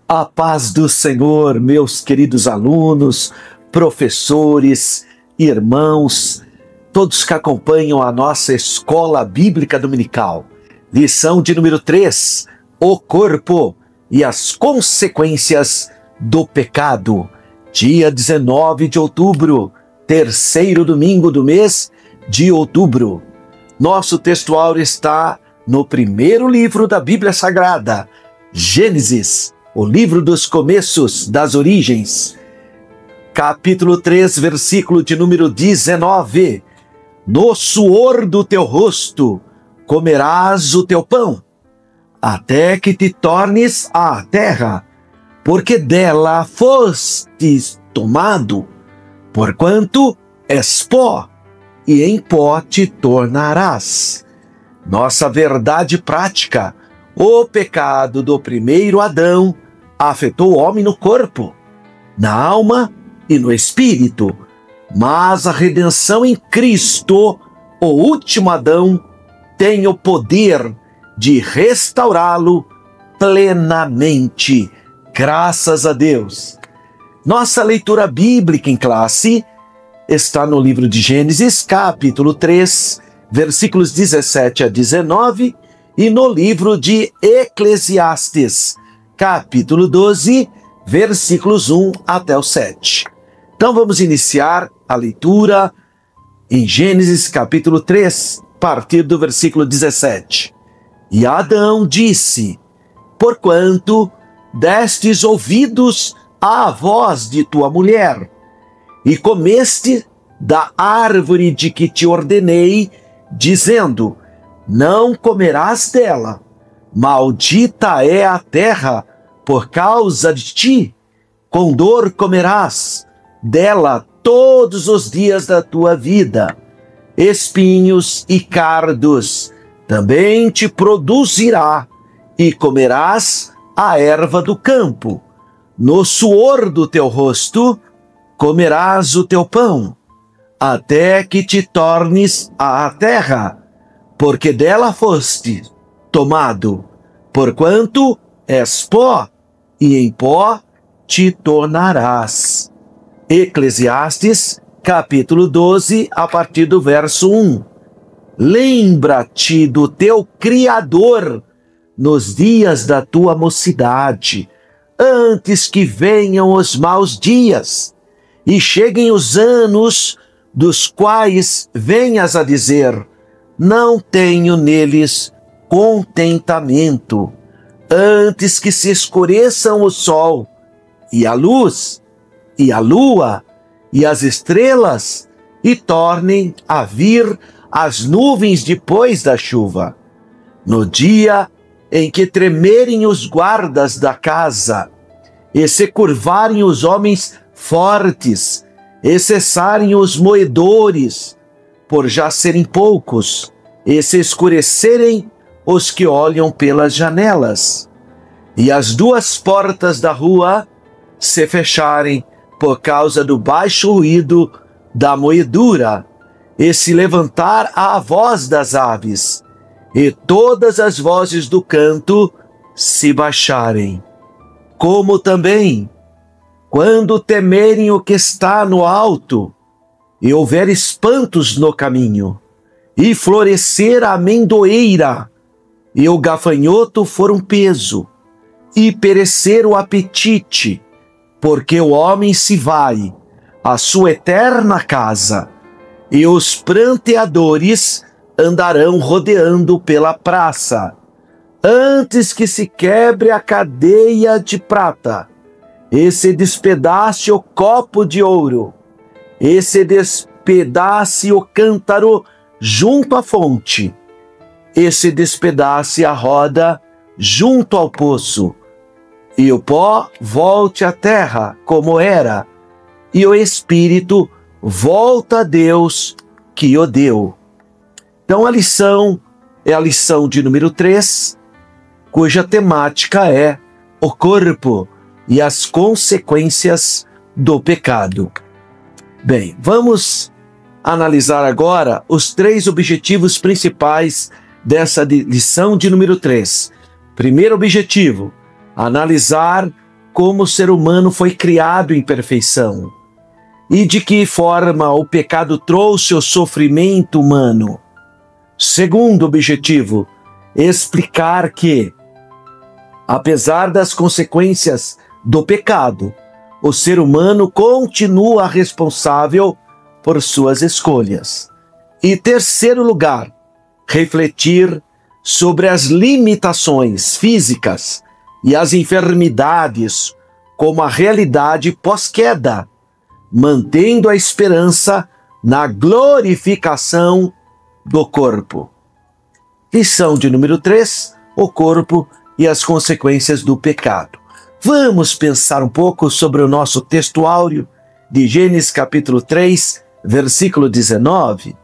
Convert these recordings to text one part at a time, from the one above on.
A paz do Senhor, meus queridos alunos, professores, irmãos, todos que acompanham a nossa Escola Bíblica Dominical. Lição de número 3, o corpo e as consequências do pecado. Dia 19 de outubro, terceiro domingo do mês de outubro. Nosso textuário está no primeiro livro da Bíblia Sagrada, Gênesis, o livro dos começos, das origens. Capítulo 3, versículo de número 19. No suor do teu rosto comerás o teu pão, até que te tornes à terra, porque dela fostes tomado, porquanto és pó, e em pó te tornarás. Nossa verdade prática: o pecado do primeiro Adão afetou o homem no corpo, na alma e no espírito, mas a redenção em Cristo, o último Adão, tem o poder de restaurá-lo plenamente. Graças a Deus. Nossa leitura bíblica em classe está no livro de Gênesis, capítulo 3, versículos 17 a 19, e no livro de Eclesiastes, capítulo 12, versículos 1 até o 7. Então vamos iniciar a leitura em Gênesis, capítulo 3, a partir do versículo 17. E Adão disse: porquanto destes ouvidos à voz de tua mulher, e comeste da árvore de que te ordenei, dizendo: não comerás dela, maldita é a terra por causa de ti, com dor comerás dela todos os dias da tua vida, espinhos e cardos também te produzirá, e comerás a erva do campo. No suor do teu rosto comerás o teu pão, até que te tornes à terra, porque dela foste tomado, porquanto és pó, e em pó te tornarás. Eclesiastes, capítulo 12, a partir do verso 1. Lembra-te do teu Criador nos dias da tua mocidade, antes que venham os maus dias, e cheguem os anos dos quais venhas a dizer: não tenho neles contentamento, antes que se escureçam o sol, e a luz, e a lua, e as estrelas, e tornem a vir as nuvens depois da chuva. No dia em que tremerem os guardas da casa, e se curvarem os homens fortes, e cessarem os moedores, por já serem poucos, e se escurecerem os que olham pelas janelas, e as duas portas da rua se fecharem por causa do baixo ruído da moedura, e se levantar a voz das aves, e todas as vozes do canto se baixarem. Como também, quando temerem o que está no alto, e houver espantos no caminho, e florescer a amendoeira, e o gafanhoto for um peso, e perecer o apetite, porque o homem se vai à sua eterna casa, e os pranteadores andarão rodeando pela praça, antes que se quebre a cadeia de prata, e se despedace o copo de ouro, e se despedace o cântaro junto à fonte, e se despedace a roda junto ao poço, e o pó volte à terra como era, e o espírito volta a Deus que o deu. Então a lição é a lição de número 3, cuja temática é o corpo e as consequências do pecado. Bem, vamos analisar agora os 3 objetivos principais dessa lição de número 3. Primeiro objetivo, analisar como o ser humano foi criado em perfeição e de que forma o pecado trouxe o sofrimento humano. Segundo objetivo, explicar que, apesar das consequências do pecado, o ser humano continua responsável por suas escolhas. E terceiro lugar, refletir sobre as limitações físicas e as enfermidades como a realidade pós-queda, mantendo a esperança na glorificação do corpo. Lição de número 3, o corpo e as consequências do pecado. Vamos pensar um pouco sobre o nosso texto áureo de Gênesis capítulo 3, versículo 19.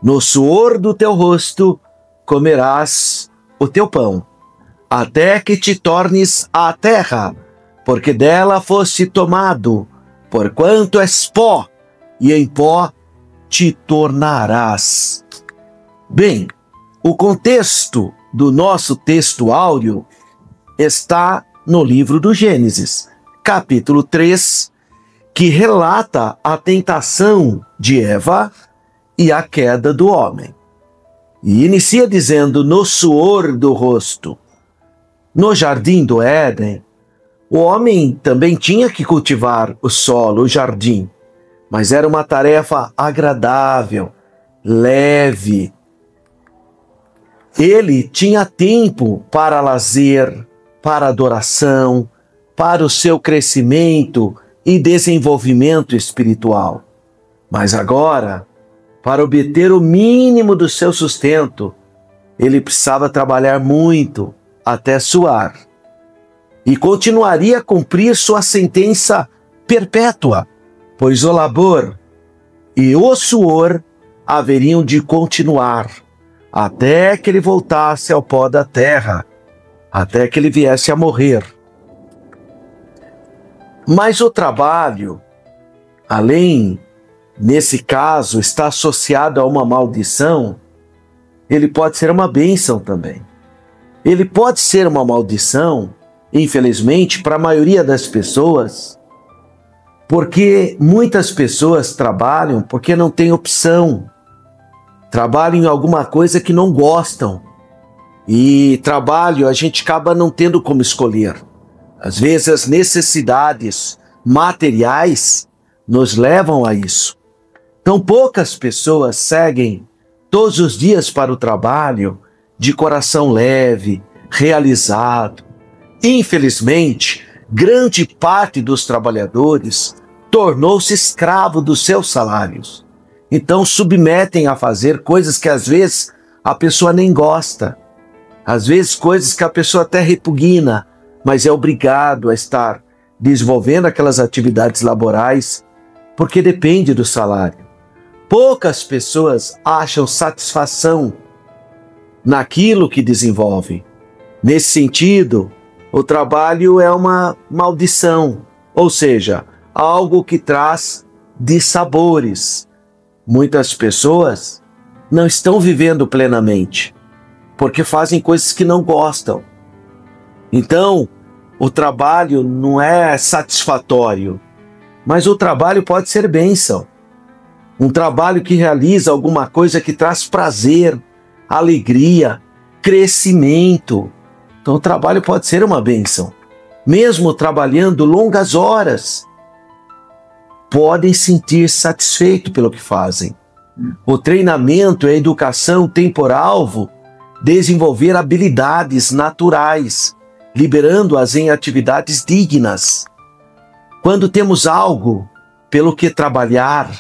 No suor do teu rosto comerás o teu pão, até que te tornes a terra, porque dela foste tomado, porquanto és pó, e em pó te tornarás. Bem, o contexto do nosso texto áureo está no livro do Gênesis, capítulo 3, que relata a tentação de Eva e a queda do homem. E inicia dizendo, no suor do rosto. No jardim do Éden, o homem também tinha que cultivar o solo, o jardim, mas era uma tarefa agradável, leve. Ele tinha tempo para lazer, para adoração, para o seu crescimento e desenvolvimento espiritual. Mas agora, para obter o mínimo do seu sustento, ele precisava trabalhar muito até suar. E continuaria a cumprir sua sentença perpétua, pois o labor e o suor haveriam de continuar até que ele voltasse ao pó da terra, até que ele viesse a morrer. Mas o trabalho, além, nesse caso, estar associado a uma maldição, ele pode ser uma bênção também. Ele pode ser uma maldição, infelizmente, para a maioria das pessoas, porque muitas pessoas trabalham porque não têm opção, trabalham em alguma coisa que não gostam, e trabalho a gente acaba não tendo como escolher. Às vezes as necessidades materiais nos levam a isso. Então poucas pessoas seguem todos os dias para o trabalho de coração leve, realizado. Infelizmente, grande parte dos trabalhadores tornou-se escravo dos seus salários. Então submetem a fazer coisas que às vezes a pessoa nem gosta. Às vezes coisas que a pessoa até repugna, mas é obrigado a estar desenvolvendo aquelas atividades laborais porque depende do salário. Poucas pessoas acham satisfação naquilo que desenvolvem. Nesse sentido, o trabalho é uma maldição, ou seja, algo que traz dissabores. Muitas pessoas não estão vivendo plenamente, porque fazem coisas que não gostam. Então, o trabalho não é satisfatório, mas o trabalho pode ser bênção. Um trabalho que realiza alguma coisa que traz prazer, alegria, crescimento. Então o trabalho pode ser uma bênção. Mesmo trabalhando longas horas, podem sentir satisfeito pelo que fazem. O treinamento e a educação tem por alvo desenvolver habilidades naturais, liberando-as em atividades dignas. Quando temos algo pelo que trabalhar,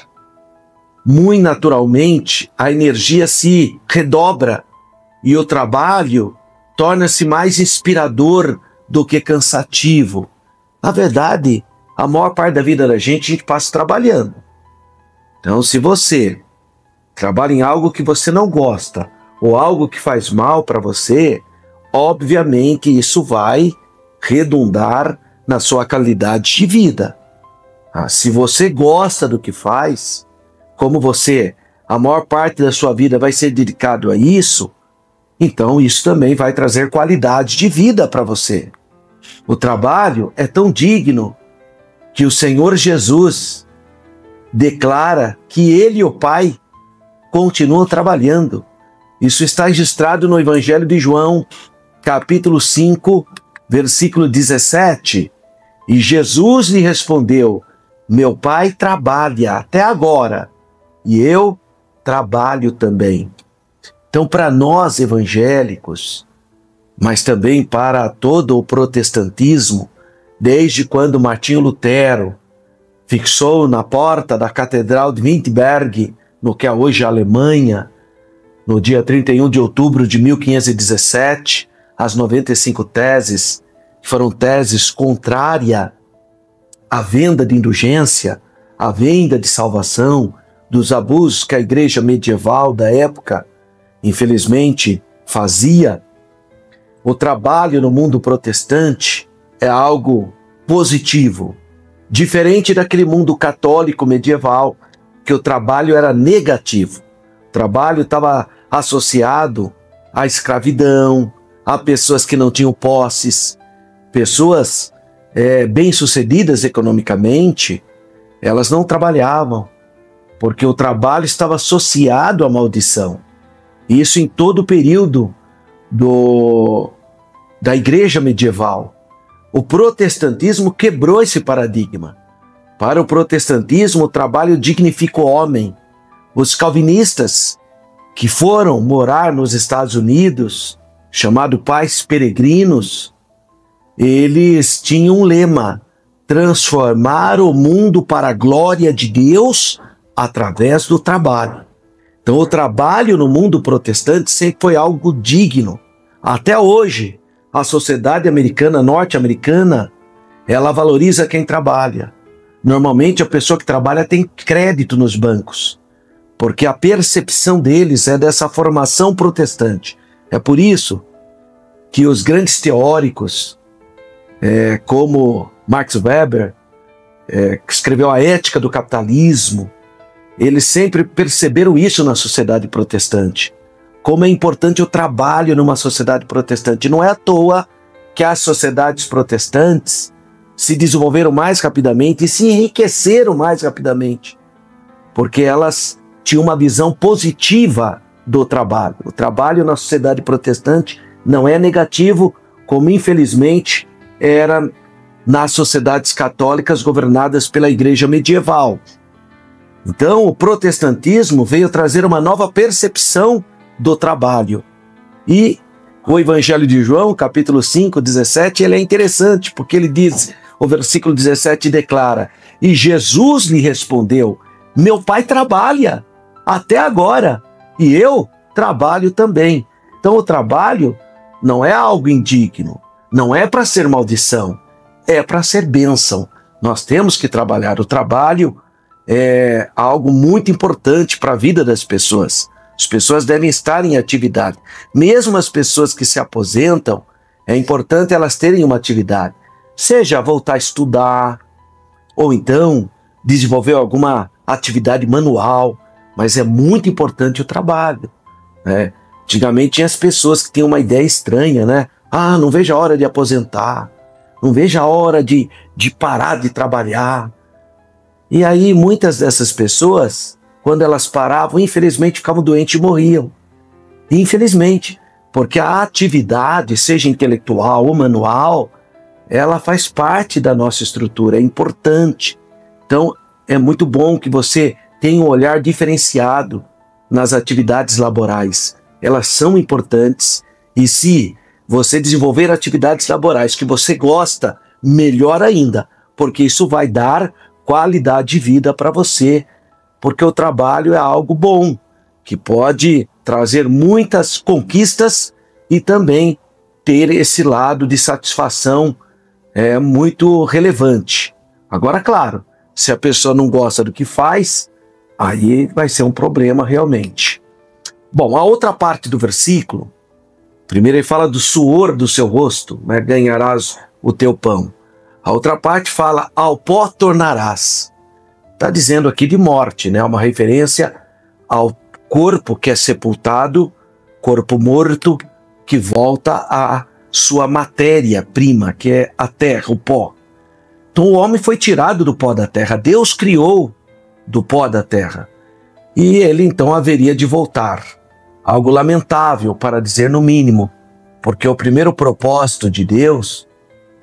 muito naturalmente a energia se redobra e o trabalho torna-se mais inspirador do que cansativo. Na verdade, a maior parte da vida da gente, a gente passa trabalhando. Então, se você trabalha em algo que você não gosta ou algo que faz mal para você, obviamente isso vai redundar na sua qualidade de vida. Se você gosta do que faz, como você a maior parte da sua vida vai ser dedicado a isso, então isso também vai trazer qualidade de vida para você. O trabalho é tão digno que o Senhor Jesus declara que Ele e o Pai continuam trabalhando. Isso está registrado no Evangelho de João, capítulo 5, versículo 17. E Jesus lhe respondeu: meu Pai trabalha até agora, e eu trabalho também. Então, para nós evangélicos, mas também para todo o protestantismo, desde quando Martinho Lutero fixou na porta da Catedral de Wittenberg, no que é hoje a Alemanha, no dia 31 de outubro de 1517, as 95 teses, que foram teses contrárias à venda de indulgência, à venda de salvação, dos abusos que a igreja medieval da época, infelizmente, fazia. O trabalho no mundo protestante é algo positivo, diferente daquele mundo católico medieval, que o trabalho era negativo. O trabalho estava associado à escravidão, a pessoas que não tinham posses, pessoas bem-sucedidas economicamente, elas não trabalhavam, porque o trabalho estava associado à maldição. Isso em todo o período da igreja medieval. O protestantismo quebrou esse paradigma. Para o protestantismo, o trabalho dignifica o homem. Os calvinistas, que foram morar nos Estados Unidos, chamado pais peregrinos, eles tinham um lema: transformar o mundo para a glória de Deus através do trabalho. Então, o trabalho no mundo protestante sempre foi algo digno. Até hoje, a sociedade americana, norte-americana, ela valoriza quem trabalha. Normalmente, a pessoa que trabalha tem crédito nos bancos, porque a percepção deles é dessa formação protestante. É por isso que os grandes teóricos, como Max Weber, que escreveu A Ética do Capitalismo, eles sempre perceberam isso na sociedade protestante. Como é importante o trabalho numa sociedade protestante. Não é à toa que as sociedades protestantes se desenvolveram mais rapidamente e se enriqueceram mais rapidamente, porque elas tinham uma visão positiva do trabalho. O trabalho na sociedade protestante não é negativo, como infelizmente era nas sociedades católicas governadas pela igreja medieval. Então, o protestantismo veio trazer uma nova percepção do trabalho. E o Evangelho de João, capítulo 5, 17, ele é interessante, porque ele diz, o versículo 17 declara: e Jesus lhe respondeu: meu Pai trabalha até agora, e eu trabalho também. Então, o trabalho não é algo indigno, não é para ser maldição, é para ser bênção. Nós temos que trabalhar. O trabalho é algo muito importante para a vida das pessoas. As pessoas devem estar em atividade. Mesmo as pessoas que se aposentam, é importante elas terem uma atividade. Seja voltar a estudar, ou então desenvolver alguma atividade manual, mas é muito importante o trabalho, né? Antigamente tinha as pessoas que tinham uma ideia estranha, né? Ah, não vejo a hora de aposentar, não vejo a hora de parar de trabalhar. E aí muitas dessas pessoas, quando elas paravam, infelizmente ficavam doentes e morriam. Infelizmente, porque a atividade, seja intelectual ou manual, ela faz parte da nossa estrutura, é importante. Então, é muito bom que você tenha um olhar diferenciado nas atividades laborais. Elas são importantes, e se você desenvolver atividades laborais que você gosta, melhor ainda, porque isso vai dar qualidade de vida para você, porque o trabalho é algo bom, que pode trazer muitas conquistas e também ter esse lado de satisfação muito relevante. Agora, claro, se a pessoa não gosta do que faz, aí vai ser um problema realmente. Bom, a outra parte do versículo, primeiro ele fala do suor do seu rosto, né, ganharás o teu pão. A outra parte fala, ao pó tornarás. Está dizendo aqui de morte, né? Uma referência ao corpo que é sepultado, corpo morto, que volta à sua matéria-prima, que é a terra, o pó. Então o homem foi tirado do pó da terra, Deus criou do pó da terra. E ele então haveria de voltar. Algo lamentável, para dizer no mínimo, porque o primeiro propósito de Deus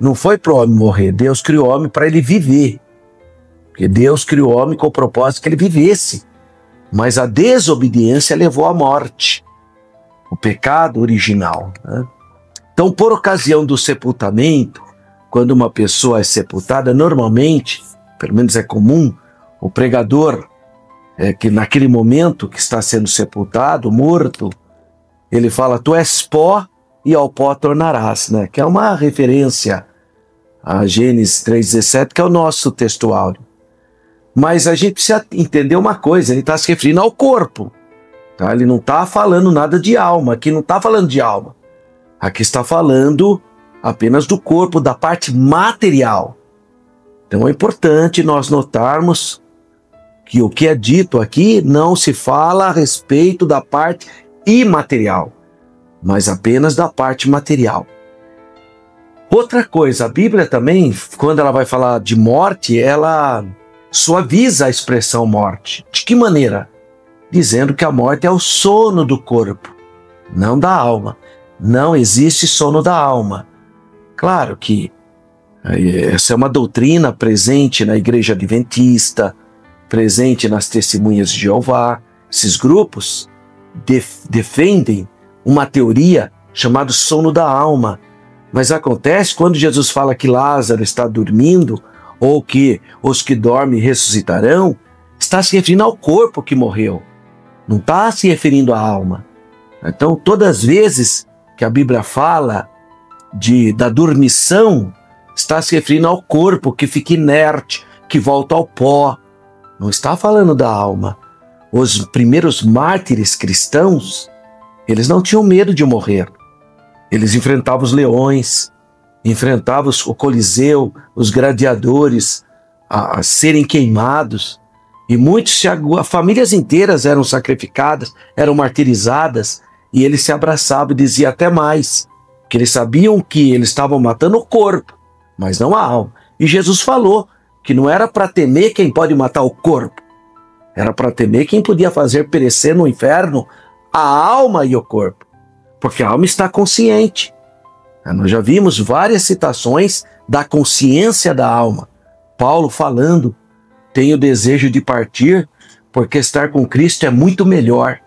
não foi para o homem morrer, Deus criou o homem para ele viver. Porque Deus criou o homem com o propósito que ele vivesse. Mas a desobediência levou à morte, o pecado original, né? Então, por ocasião do sepultamento, quando uma pessoa é sepultada, normalmente, pelo menos é comum, o pregador, que naquele momento que está sendo sepultado, morto, ele fala, tu és pó e ao pó tornarás, né? Que é uma referência a Gênesis 3,17, que é o nosso texto áureo. Mas a gente precisa entender uma coisa, ele está se referindo ao corpo, tá? Ele não está falando nada de alma, aqui não está falando de alma. Aqui está falando apenas do corpo, da parte material. Então é importante nós notarmos que o que é dito aqui não se fala a respeito da parte imaterial, mas apenas da parte material. Outra coisa, a Bíblia também, quando ela vai falar de morte, ela suaviza a expressão morte. De que maneira? Dizendo que a morte é o sono do corpo, não da alma. Não existe sono da alma. Claro que essa é uma doutrina presente na Igreja Adventista, presente nas Testemunhas de Jeová. Esses grupos defendem uma teoria chamada sono da alma. Mas acontece quando Jesus fala que Lázaro está dormindo, ou que os que dormem ressuscitarão, está se referindo ao corpo que morreu. Não está se referindo à alma. Então, todas as vezes que a Bíblia fala da dormição, está se referindo ao corpo que fica inerte, que volta ao pó. Não está falando da alma. Os primeiros mártires cristãos, eles não tinham medo de morrer. Eles enfrentavam os leões, enfrentavam o Coliseu, os gladiadores a serem queimados. E famílias inteiras eram sacrificadas, eram martirizadas, e eles se abraçavam e diziam até mais, que eles sabiam que eles estavam matando o corpo, mas não a alma. E Jesus falou que não era para temer quem pode matar o corpo, era para temer quem podia fazer perecer no inferno a alma e o corpo, porque a alma está consciente. Nós já vimos várias citações da consciência da alma. Paulo falando, tenho desejo de partir, porque estar com Cristo é muito melhor.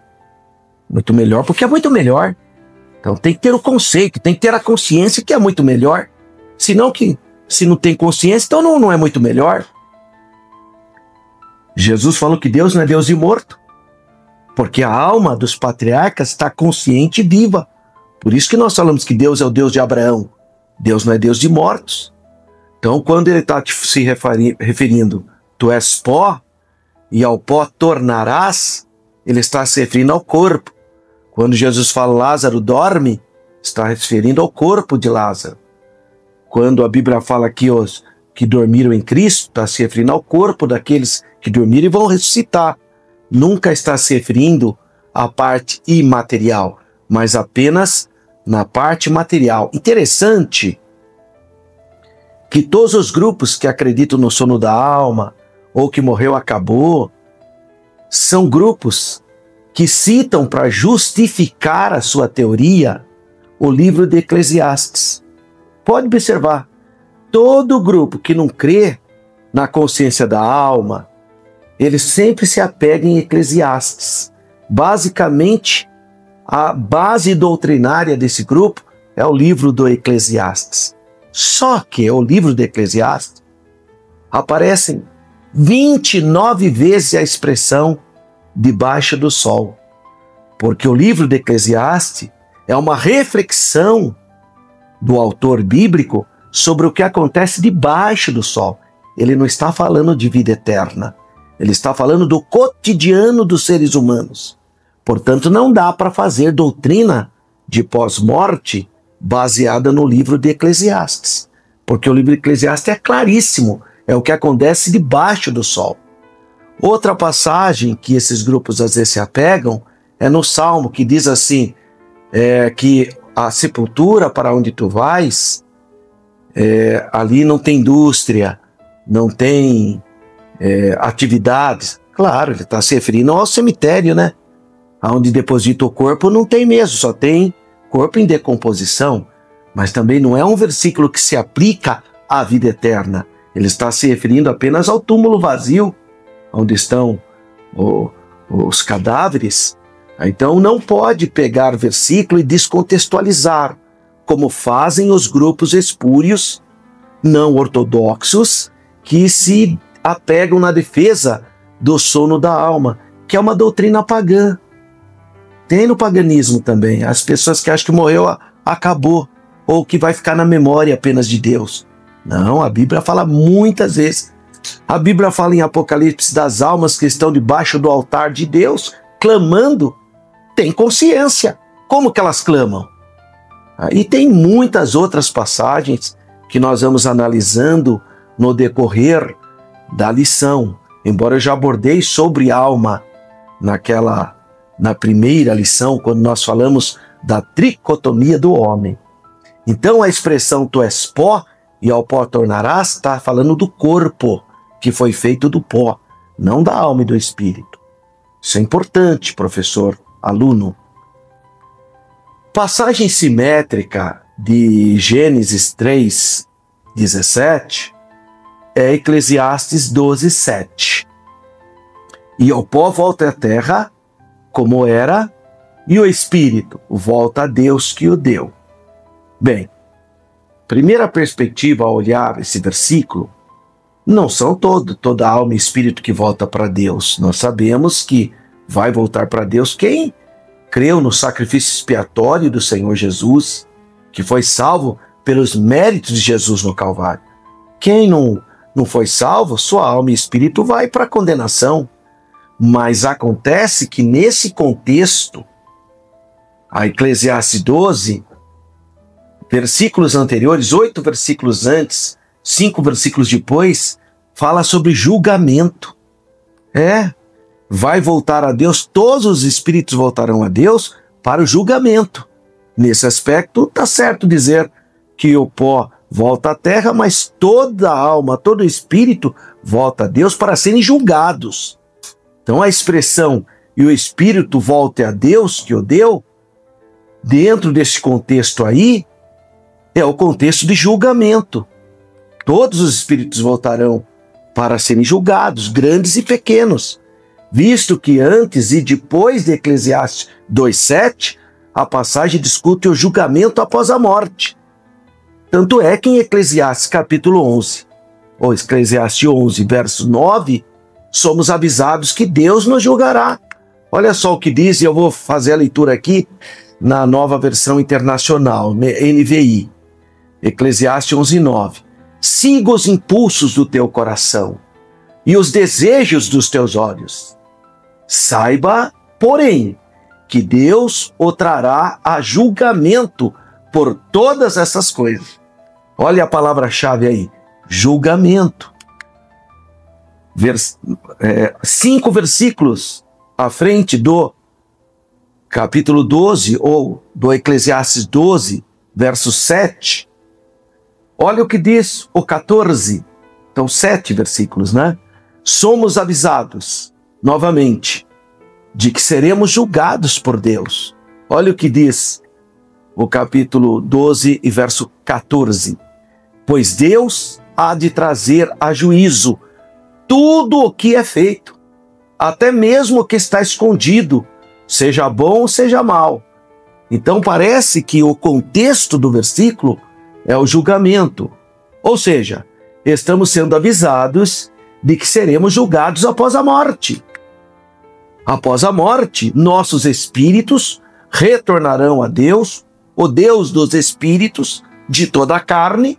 Muito melhor, porque é muito melhor. Então tem que ter o conceito, tem que ter a consciência que é muito melhor. Se não tem consciência, então não é muito melhor. Jesus falou que Deus não é Deus de morto, porque a alma dos patriarcas está consciente e viva. Por isso que nós falamos que Deus é o Deus de Abraão. Deus não é Deus de mortos. Então, quando ele está se referindo, tu és pó, e ao pó tornarás, ele está se referindo ao corpo. Quando Jesus fala Lázaro dorme, está referindo ao corpo de Lázaro. Quando a Bíblia fala que os que dormiram em Cristo, está se referindo ao corpo daqueles que dormiram e vão ressuscitar. Nunca está se referindo à parte imaterial, mas apenas na parte material. Interessante que todos os grupos que acreditam no sono da alma, ou que morreu acabou, são grupos que citam para justificar a sua teoria o livro de Eclesiastes. Pode observar, todo grupo que não crê na consciência da alma, ele sempre se apega em Eclesiastes. Basicamente, a base doutrinária desse grupo é o livro do Eclesiastes. Só que o livro do Eclesiastes aparecem 29 vezes a expressão debaixo do sol. Porque o livro do Eclesiastes é uma reflexão do autor bíblico sobre o que acontece debaixo do sol. Ele não está falando de vida eterna. Ele está falando do cotidiano dos seres humanos. Portanto, não dá para fazer doutrina de pós-morte baseada no livro de Eclesiastes. Porque o livro de Eclesiastes é claríssimo. É o que acontece debaixo do sol. Outra passagem que esses grupos às vezes se apegam é no Salmo, que diz assim, que a sepultura para onde tu vais, ali não tem indústria, não tem atividades. Claro, ele está se referindo ao cemitério, né? Onde deposita o corpo não tem mesmo, só tem corpo em decomposição. Mas também não é um versículo que se aplica à vida eterna. Ele está se referindo apenas ao túmulo vazio, onde estão os cadáveres. Então não pode pegar versículo e descontextualizar, como fazem os grupos espúrios não ortodoxos que se apegam na defesa do sono da alma, que é uma doutrina pagã. Tem no paganismo também, as pessoas que acham que morreu, acabou, ou que vai ficar na memória apenas de Deus. Não, a Bíblia fala muitas vezes. A Bíblia fala em Apocalipse das almas que estão debaixo do altar de Deus, clamando, tem consciência. Como que elas clamam? E tem muitas outras passagens que nós vamos analisando no decorrer da lição. Embora eu já abordei sobre alma na primeira lição, quando nós falamos da tricotomia do homem. Então a expressão tu és pó e ao pó tornarás está falando do corpo que foi feito do pó, não da alma e do espírito. Isso é importante, professor, aluno. Passagem simétrica de Gênesis 3:17 é Eclesiastes 12:7. E ao pó volta à terra, como era, e o espírito volta a Deus que o deu. Bem, primeira perspectiva ao olhar esse versículo, não são toda alma e espírito que volta para Deus. Nós sabemos que vai voltar para Deus quem creu no sacrifício expiatório do Senhor Jesus, que foi salvo pelos méritos de Jesus no Calvário. Quem não foi salvo, sua alma e espírito vai para a condenação. Mas acontece que nesse contexto, a Eclesiastes 12, versículos anteriores, 8 versículos antes, 5 versículos depois, fala sobre julgamento. Vai voltar a Deus, todos os espíritos voltarão a Deus para o julgamento. Nesse aspecto, está certo dizer que o pó volta à terra, mas toda alma, todo espírito volta a Deus para serem julgados. Então a expressão e o espírito volte a Deus que o deu, dentro desse contexto aí, é o contexto de julgamento. Todos os espíritos voltarão para serem julgados, grandes e pequenos, visto que antes e depois de Eclesiastes 2:7, a passagem discute o julgamento após a morte. Tanto é que em Eclesiastes capítulo 11, ou Eclesiastes 11, verso 9, somos avisados que Deus nos julgará. Olha só o que diz, e eu vou fazer a leitura aqui na nova versão internacional, NVI. Eclesiastes 11:9. Siga os impulsos do teu coração e os desejos dos teus olhos. Saiba, porém, que Deus o trará a julgamento por todas essas coisas. Olha a palavra-chave aí, julgamento. 5 versículos à frente do capítulo 12, ou do Eclesiastes 12, verso 7. Olha o que diz o 14. Então, 7 versículos, né? Somos avisados, novamente, de que seremos julgados por Deus. Olha o que diz o capítulo 12 e verso 14. Pois Deus há de trazer a juízo tudo o que é feito, até mesmo o que está escondido, seja bom ou seja mal. Então parece que o contexto do versículo é o julgamento. Ou seja, estamos sendo avisados de que seremos julgados após a morte. Após a morte, nossos espíritos retornarão a Deus, o Deus dos espíritos de toda a carne,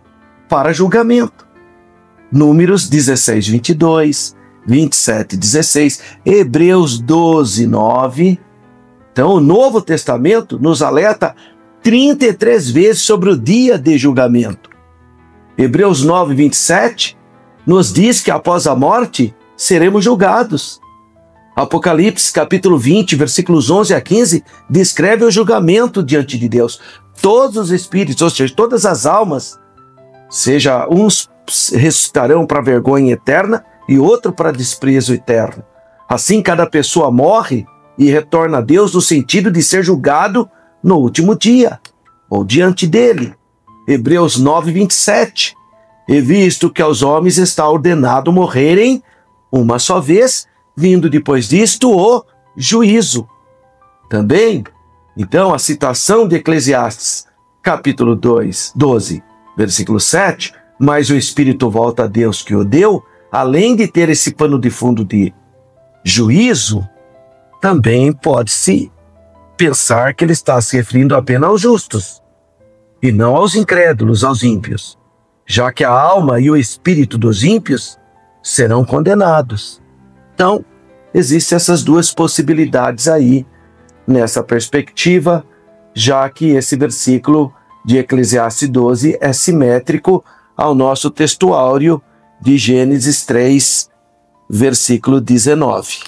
para julgamento. Números 16:22, 27:16, Hebreus 12:9. Então, o Novo Testamento nos alerta 33 vezes sobre o dia de julgamento. Hebreus 9:27 nos diz que após a morte seremos julgados. Apocalipse capítulo 20, versículos 11 a 15, descreve o julgamento diante de Deus. Todos os espíritos, ou seja, todas as almas, seja uns ressuscitarão para vergonha eterna e outro para desprezo eterno. Assim cada pessoa morre e retorna a Deus no sentido de ser julgado no último dia, ou diante dele. Hebreus 9, 27. E visto que aos homens está ordenado morrerem uma só vez, vindo depois disto o juízo. Também, então, a citação de Eclesiastes, capítulo 12, versículo 7, mas o Espírito volta a Deus que o deu, além de ter esse pano de fundo de juízo, também pode-se pensar que ele está se referindo apenas aos justos, e não aos incrédulos, aos ímpios, já que a alma e o espírito dos ímpios serão condenados. Então, existem essas duas possibilidades aí, nessa perspectiva, já que esse versículo de Eclesiastes 12 é simétrico ao nosso textuário de Gênesis 3, versículo 19.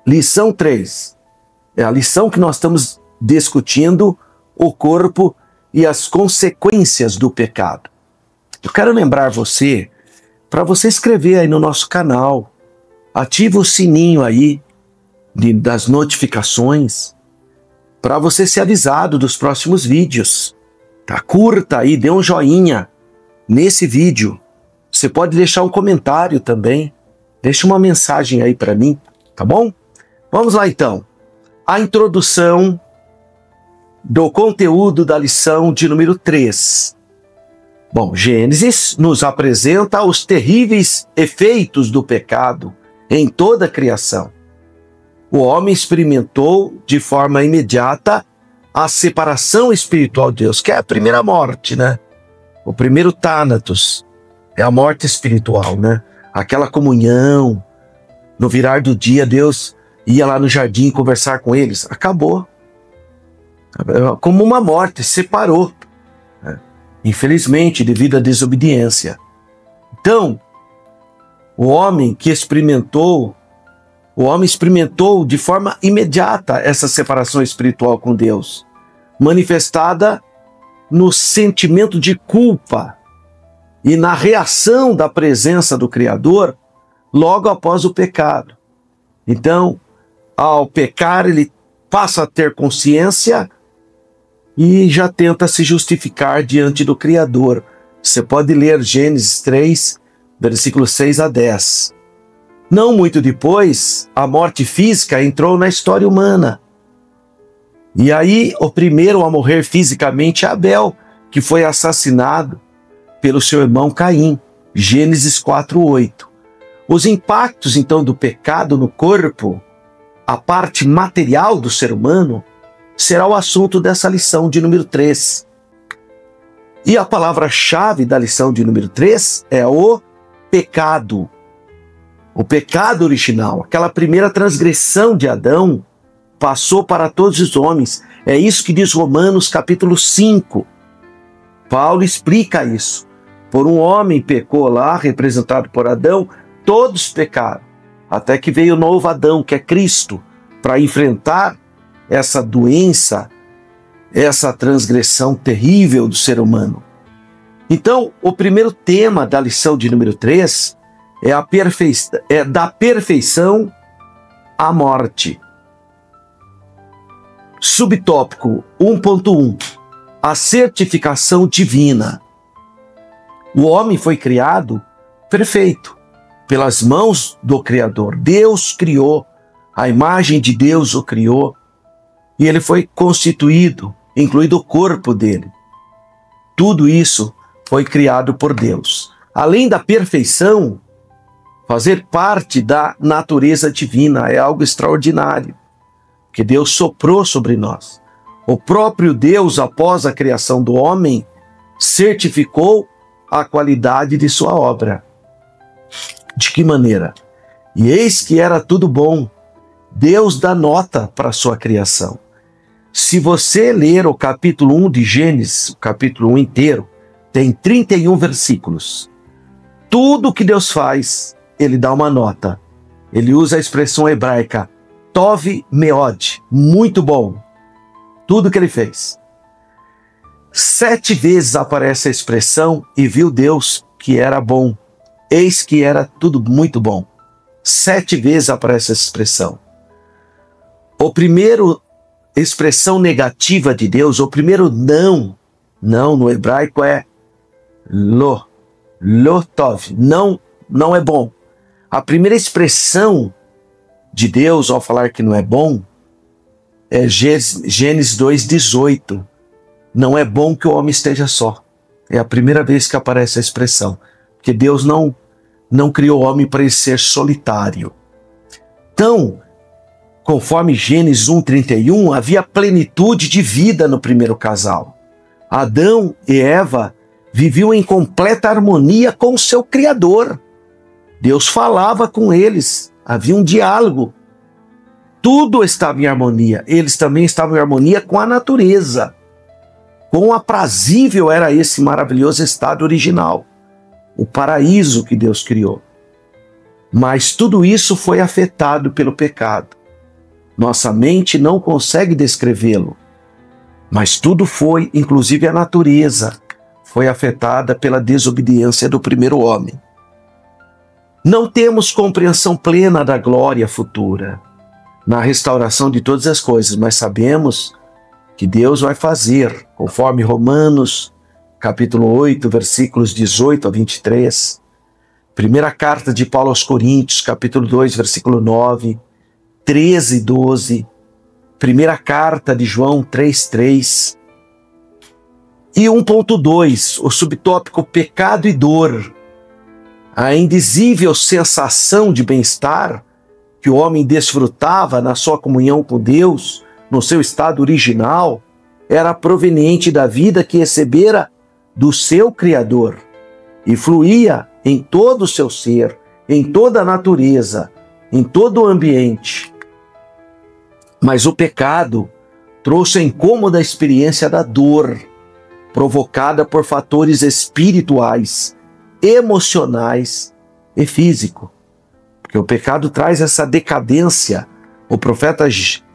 Lição 3. É a lição que nós estamos discutindo, o corpo e as consequências do pecado. Eu quero lembrar você, para você inscrever aí no nosso canal, ativa o sininho aí das notificações, para você ser avisado dos próximos vídeos. Tá? Curta aí, dê um joinha nesse vídeo. Você pode deixar um comentário também. Deixa uma mensagem aí para mim, tá bom? Vamos lá então. A introdução do conteúdo da lição de número 3. Bom, Gênesis nos apresenta os terríveis efeitos do pecado em toda a criação. O homem experimentou de forma imediata a separação espiritual de Deus, que é a primeira morte, né? O primeiro Thanatos é a morte espiritual, né? Aquela comunhão. No virar do dia, Deus ia lá no jardim conversar com eles. Acabou. Como uma morte, separou. Né? Infelizmente, devido à desobediência. Então, o homem experimentou de forma imediata essa separação espiritual com Deus, manifestada no sentimento de culpa e na reação da presença do Criador logo após o pecado. Então, ao pecar, ele passa a ter consciência e já tenta se justificar diante do Criador. Você pode ler Gênesis 3, versículos 6 a 10. Não muito depois, a morte física entrou na história humana. E aí, o primeiro a morrer fisicamente é Abel, que foi assassinado pelo seu irmão Caim. Gênesis 4:8. Os impactos, então, do pecado no corpo, a parte material do ser humano, será o assunto dessa lição de número 3. E a palavra-chave da lição de número 3 é o pecado. O pecado original, aquela primeira transgressão de Adão, passou para todos os homens. É isso que diz Romanos capítulo 5. Paulo explica isso. Por um homem pecou lá, representado por Adão, todos pecaram. Até que veio o novo Adão, que é Cristo, para enfrentar essa doença, essa transgressão terrível do ser humano. Então, o primeiro tema da lição de número 3 é da perfeição à morte. Subtópico 1.1. A certificação divina. O homem foi criado perfeito, pelas mãos do Criador. Deus criou, a imagem de Deus o criou, e ele foi constituído, incluído o corpo dele. Tudo isso foi criado por Deus. Além da perfeição, fazer parte da natureza divina é algo extraordinário, que Deus soprou sobre nós. O próprio Deus, após a criação do homem, certificou a qualidade de sua obra. De que maneira? E eis que era tudo bom. Deus dá nota para a sua criação. Se você ler o capítulo 1 de Gênesis, o capítulo 1 inteiro, tem 31 versículos. Tudo que Deus faz, ele dá uma nota. Ele usa a expressão hebraica Tov Meod, muito bom. Tudo que ele fez. 7 vezes aparece a expressão e viu Deus que era bom. Eis que era tudo muito bom. 7 vezes aparece essa expressão. O primeiro expressão negativa de Deus, o primeiro não no hebraico é lo tov, não é bom. A primeira expressão de Deus ao falar que não é bom é Gênesis 2:18. Não é bom que o homem esteja só. É a primeira vez que aparece a expressão, porque Deus não criou o homem para ele ser solitário. Então, conforme Gênesis 1:31, havia plenitude de vida no primeiro casal. Adão e Eva viviam em completa harmonia com o seu Criador. Deus falava com eles, havia um diálogo. Tudo estava em harmonia. Eles também estavam em harmonia com a natureza. Quão aprazível era esse maravilhoso estado original, o paraíso que Deus criou. Mas tudo isso foi afetado pelo pecado. Nossa mente não consegue descrevê-lo, mas tudo foi, inclusive a natureza, foi afetada pela desobediência do primeiro homem. Não temos compreensão plena da glória futura, na restauração de todas as coisas, mas sabemos que Deus vai fazer, conforme Romanos, capítulo 8, versículos 18 a 23, primeira carta de Paulo aos Coríntios, capítulo 2, versículo 9, 13 e 12, primeira carta de João 3:3, e 1.2, o subtópico pecado e dor, a indizível sensação de bem-estar que o homem desfrutava na sua comunhão com Deus, no seu estado original, era proveniente da vida que recebera do seu Criador e fluía em todo o seu ser, em toda a natureza, em todo o ambiente. Mas o pecado trouxe a incômoda experiência da dor, provocada por fatores espirituais, emocionais e físicos. Porque o pecado traz essa decadência. O profeta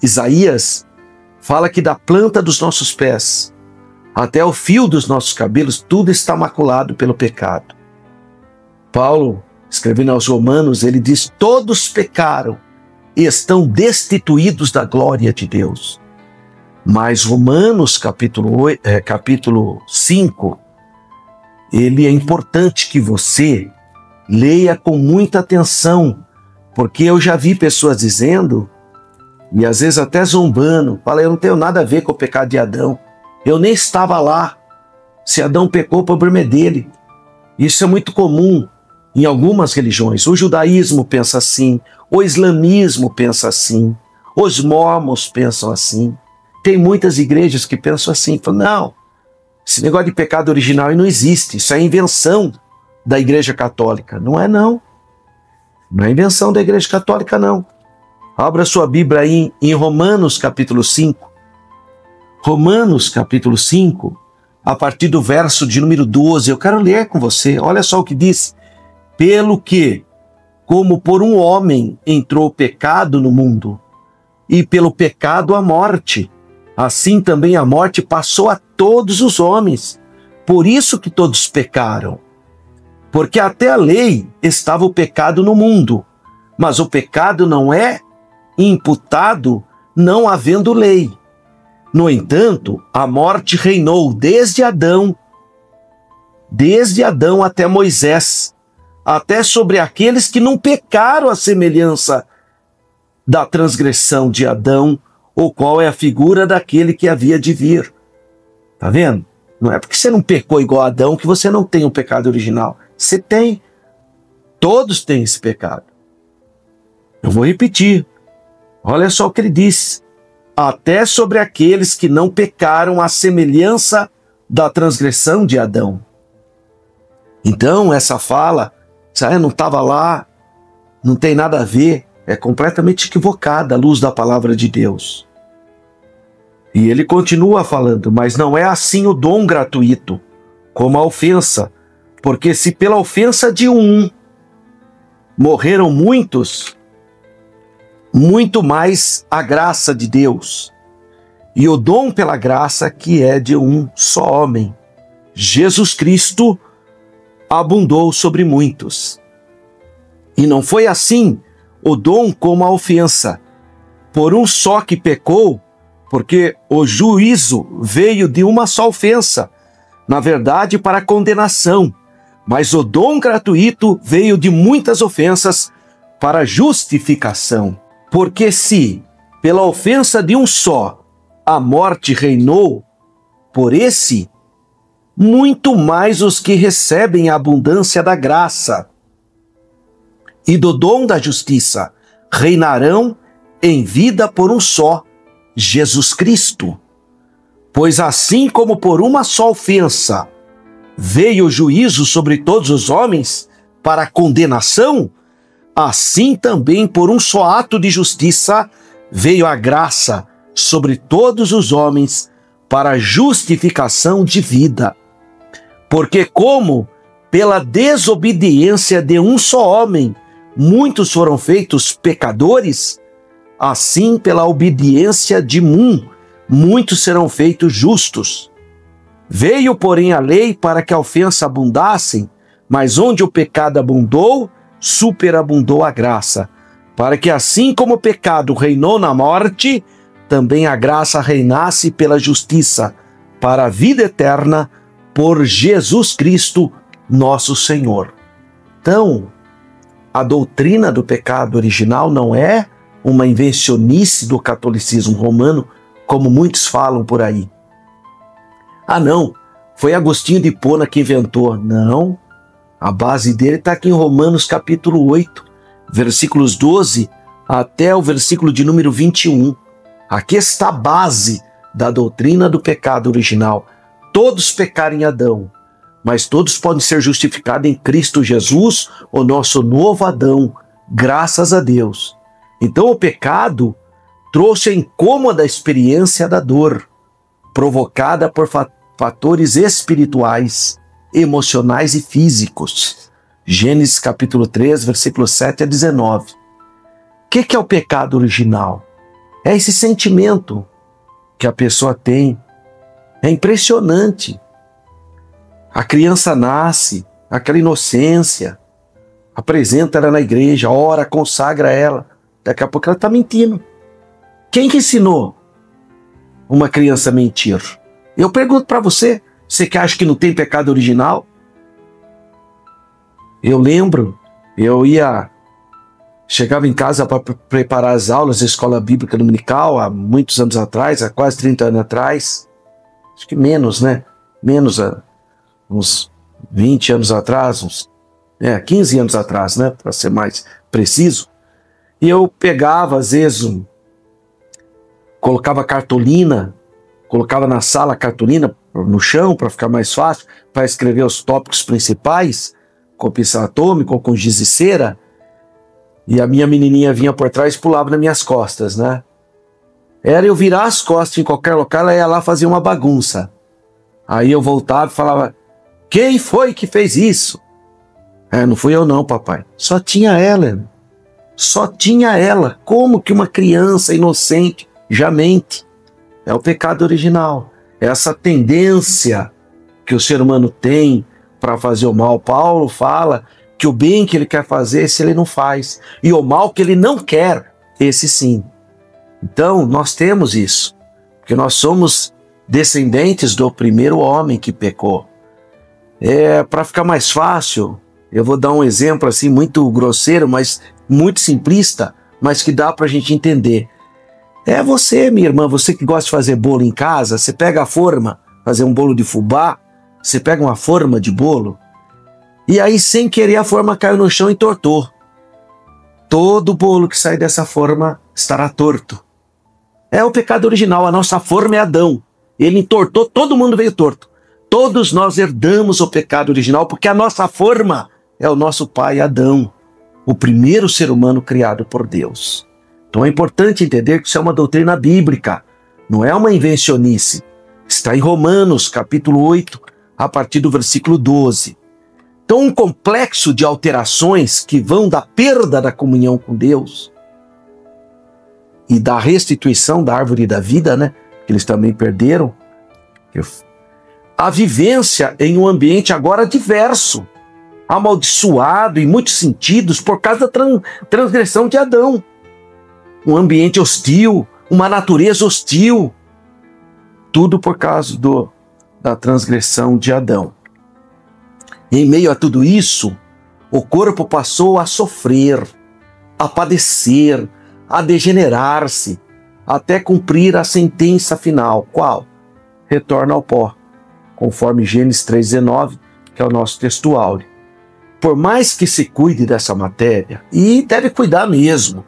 Isaías fala que da planta dos nossos pés até o fio dos nossos cabelos, tudo está maculado pelo pecado. Paulo, escrevendo aos Romanos, ele diz: todos pecaram e estão destituídos da glória de Deus. Mas Romanos capítulo 5, ele é importante que você leia com muita atenção, porque eu já vi pessoas dizendo, e às vezes até zombando, fala: eu não tenho nada a ver com o pecado de Adão, eu nem estava lá, se Adão pecou, o problema é dele. Isso é muito comum em algumas religiões. O judaísmo pensa assim, o islamismo pensa assim, os mormons pensam assim. Tem muitas igrejas que pensam assim, falam: não, esse negócio de pecado original não existe, isso é invenção da Igreja Católica. Não é não, não é invenção da Igreja Católica não. Abra sua Bíblia aí em Romanos capítulo 5. Romanos capítulo 5, a partir do verso de número 12, eu quero ler com você, olha só o que diz: pelo que, como por um homem entrou o pecado no mundo, e pelo pecado a morte, assim também a morte passou a todos os homens. Por isso que todos pecaram. Porque até a lei estava o pecado no mundo, mas o pecado não é imputado não havendo lei. No entanto, a morte reinou desde Adão até Moisés, até sobre aqueles que não pecaram à semelhança da transgressão de Adão, o qual é a figura daquele que havia de vir. Tá vendo? Não é porque você não pecou igual a Adão que você não tem um pecado original. Você tem. Todos têm esse pecado. Eu vou repetir. Olha só o que ele diz: até sobre aqueles que não pecaram à semelhança da transgressão de Adão. Então, essa fala, eu não estava lá, não tem nada a ver, é completamente equivocada à luz da palavra de Deus. E ele continua falando: mas não é assim o dom gratuito, como a ofensa, porque se pela ofensa de um morreram muitos, muito mais a graça de Deus e o dom pela graça que é de um só homem, Jesus Cristo, abundou sobre muitos. E não foi assim o dom como a ofensa, por um só que pecou, porque o juízo veio de uma só ofensa, na verdade para condenação, mas o dom gratuito veio de muitas ofensas para justificação. Porque se, pela ofensa de um só, a morte reinou, por esse, muito mais os que recebem a abundância da graça e do dom da justiça reinarão em vida por um só, Jesus Cristo. Pois assim como por uma só ofensa veio o juízo sobre todos os homens para a condenação, assim também por um só ato de justiça veio a graça sobre todos os homens para a justificação de vida. Porque como pela desobediência de um só homem muitos foram feitos pecadores, assim pela obediência de muitos serão feitos justos. Veio, porém, a lei para que a ofensa abundasse, mas onde o pecado abundou, superabundou a graça, para que assim como o pecado reinou na morte, também a graça reinasse pela justiça, para a vida eterna, por Jesus Cristo, nosso Senhor. Então, a doutrina do pecado original não é uma invencionice do catolicismo romano, como muitos falam por aí. Ah, não, foi Agostinho de Hipona que inventou. Não, a base dele está aqui em Romanos capítulo 8, versículos 12 até o versículo de número 21. Aqui está a base da doutrina do pecado original. Todos pecaram em Adão, mas todos podem ser justificados em Cristo Jesus, o nosso novo Adão, graças a Deus. Então o pecado trouxe a incômoda experiência da dor, provocada por fatores espirituais, emocionais e físicos. Gênesis capítulo 3, versículos 7 a 19. O que é o pecado original? É esse sentimento que a pessoa tem. É impressionante. A criança nasce, aquela inocência, apresenta ela na igreja, ora, consagra ela. Daqui a pouco ela está mentindo. Quem que ensinou uma criança a mentir? Eu pergunto para você, você que acha que não tem pecado original? Eu lembro, chegava em casa para preparar as aulas da escola bíblica dominical há muitos anos atrás, há quase 30 anos atrás, acho que menos, né? Menos, uns 20 anos atrás, 15 anos atrás, né? Para ser mais preciso. E eu pegava, às vezes, colocava cartolina, colocava na sala a cartolina no chão para ficar mais fácil, para escrever os tópicos principais, com pincel atômico ou com giz de cera, e a minha menininha vinha por trás e pulava nas minhas costas, né? Era eu virar as costas em qualquer local, ela ia lá fazer uma bagunça. Aí eu voltava e falava, quem foi que fez isso? Não fui eu não, papai. Só tinha ela. Só tinha ela. Como que uma criança inocente já mente? É o pecado original. É essa tendência que o ser humano tem para fazer o mal. Paulo fala que o bem que ele quer fazer, esse ele não faz. E o mal que ele não quer, esse sim. Então, nós temos isso. Porque nós somos descendentes do primeiro homem que pecou. Para ficar mais fácil, eu vou dar um exemplo assim muito grosseiro, mas muito simplista, mas que dá para a gente entender. É você, minha irmã, você que gosta de fazer bolo em casa, você pega a forma, fazer um bolo de fubá, você pega uma forma de bolo, e aí sem querer a forma caiu no chão e entortou. Todo bolo que sai dessa forma estará torto. É o pecado original, a nossa forma é Adão. Ele entortou, todo mundo veio torto. Todos nós herdamos o pecado original, porque a nossa forma é o nosso pai Adão, o primeiro ser humano criado por Deus. Então é importante entender que isso é uma doutrina bíblica, não é uma invencionice. Está em Romanos, capítulo 8, a partir do versículo 12. Então, um complexo de alterações que vão da perda da comunhão com Deus e da restituição da árvore da vida, né? Que eles também perderam. A vivência em um ambiente agora diverso, amaldiçoado em muitos sentidos por causa da transgressão de Adão. Um ambiente hostil, uma natureza hostil. Tudo por causa da transgressão de Adão. Em meio a tudo isso, o corpo passou a sofrer, a padecer, a degenerar-se, até cumprir a sentença final. Qual? Retorna ao pó, conforme Gênesis 3,19, que é o nosso texto áureo. Por mais que se cuide dessa matéria, e deve cuidar mesmo,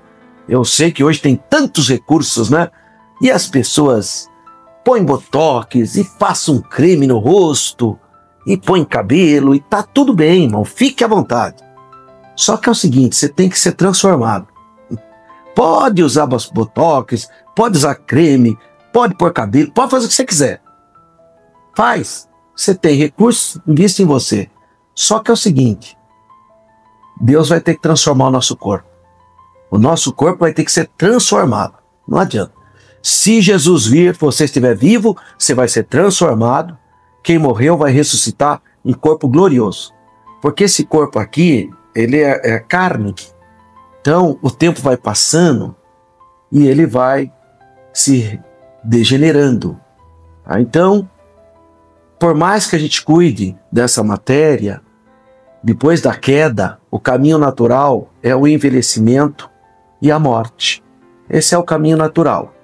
eu sei que hoje tem tantos recursos, né? E as pessoas põem botox e passam um creme no rosto, e põe cabelo, e tá tudo bem, irmão, fique à vontade. Só que é o seguinte, você tem que ser transformado. Pode usar botox, pode usar creme, pode pôr cabelo, pode fazer o que você quiser. Faz. Você tem recursos, invista em você. Só que é o seguinte, Deus vai ter que transformar o nosso corpo. O nosso corpo vai ter que ser transformado. Não adianta. Se Jesus vir, você estiver vivo, você vai ser transformado. Quem morreu vai ressuscitar em corpo glorioso. Porque esse corpo aqui, ele é carne. Então, o tempo vai passando e ele vai se degenerando. Então, por mais que a gente cuide dessa matéria, depois da queda, o caminho natural é o envelhecimento e a morte. Esse é o caminho natural.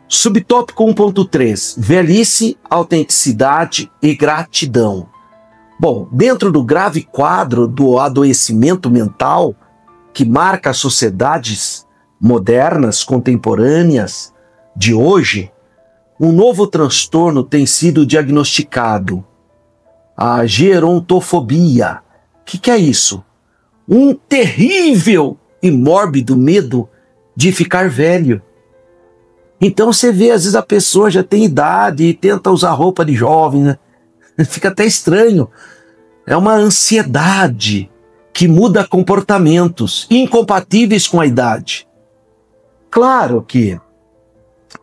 Subtópico 1.3, velhice, autenticidade e gratidão. Bom, dentro do grave quadro do adoecimento mental que marca as sociedades modernas, contemporâneas de hoje, um novo transtorno tem sido diagnosticado, a gerontofobia. O que é isso? Um terrível e mórbido medo de ficar velho. Então você vê, às vezes a pessoa já tem idade e tenta usar roupa de jovem, né? Fica até estranho. É uma ansiedade que muda comportamentos incompatíveis com a idade. Claro que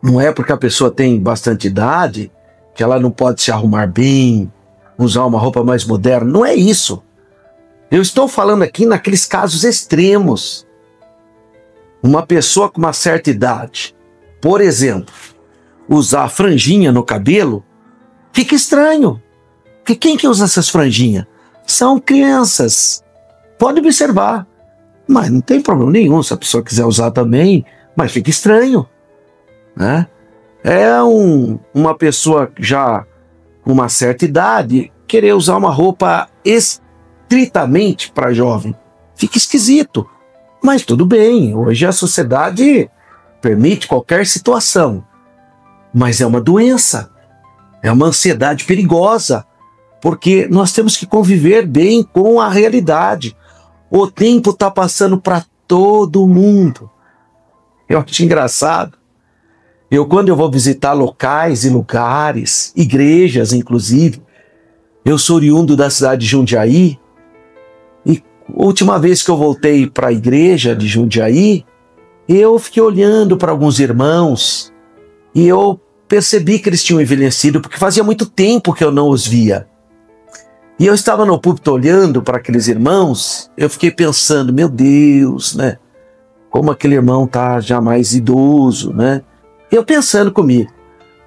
não é porque a pessoa tem bastante idade que ela não pode se arrumar bem, usar uma roupa mais moderna. Não é isso. Eu estou falando aqui naqueles casos extremos. Uma pessoa com uma certa idade, por exemplo, usar franjinha no cabelo, fica estranho. Porque quem que usa essas franjinhas? São crianças. Pode observar. Mas não tem problema nenhum se a pessoa quiser usar também, mas fica estranho, né? É uma pessoa já com uma certa idade querer usar uma roupa estritamente para jovem. Fica esquisito. Mas tudo bem, hoje a sociedade permite qualquer situação. Mas é uma doença, é uma ansiedade perigosa, porque nós temos que conviver bem com a realidade. O tempo está passando para todo mundo. Eu acho engraçado. Quando eu vou visitar locais e lugares, igrejas inclusive, eu sou oriundo da cidade de Jundiaí, e a última vez que eu voltei para a igreja de Jundiaí, eu fiquei olhando para alguns irmãos e eu percebi que eles tinham envelhecido, porque fazia muito tempo que eu não os via. E eu estava no púlpito olhando para aqueles irmãos, eu fiquei pensando, meu Deus, né? Como aquele irmão está já mais idoso, né? Eu pensando comigo.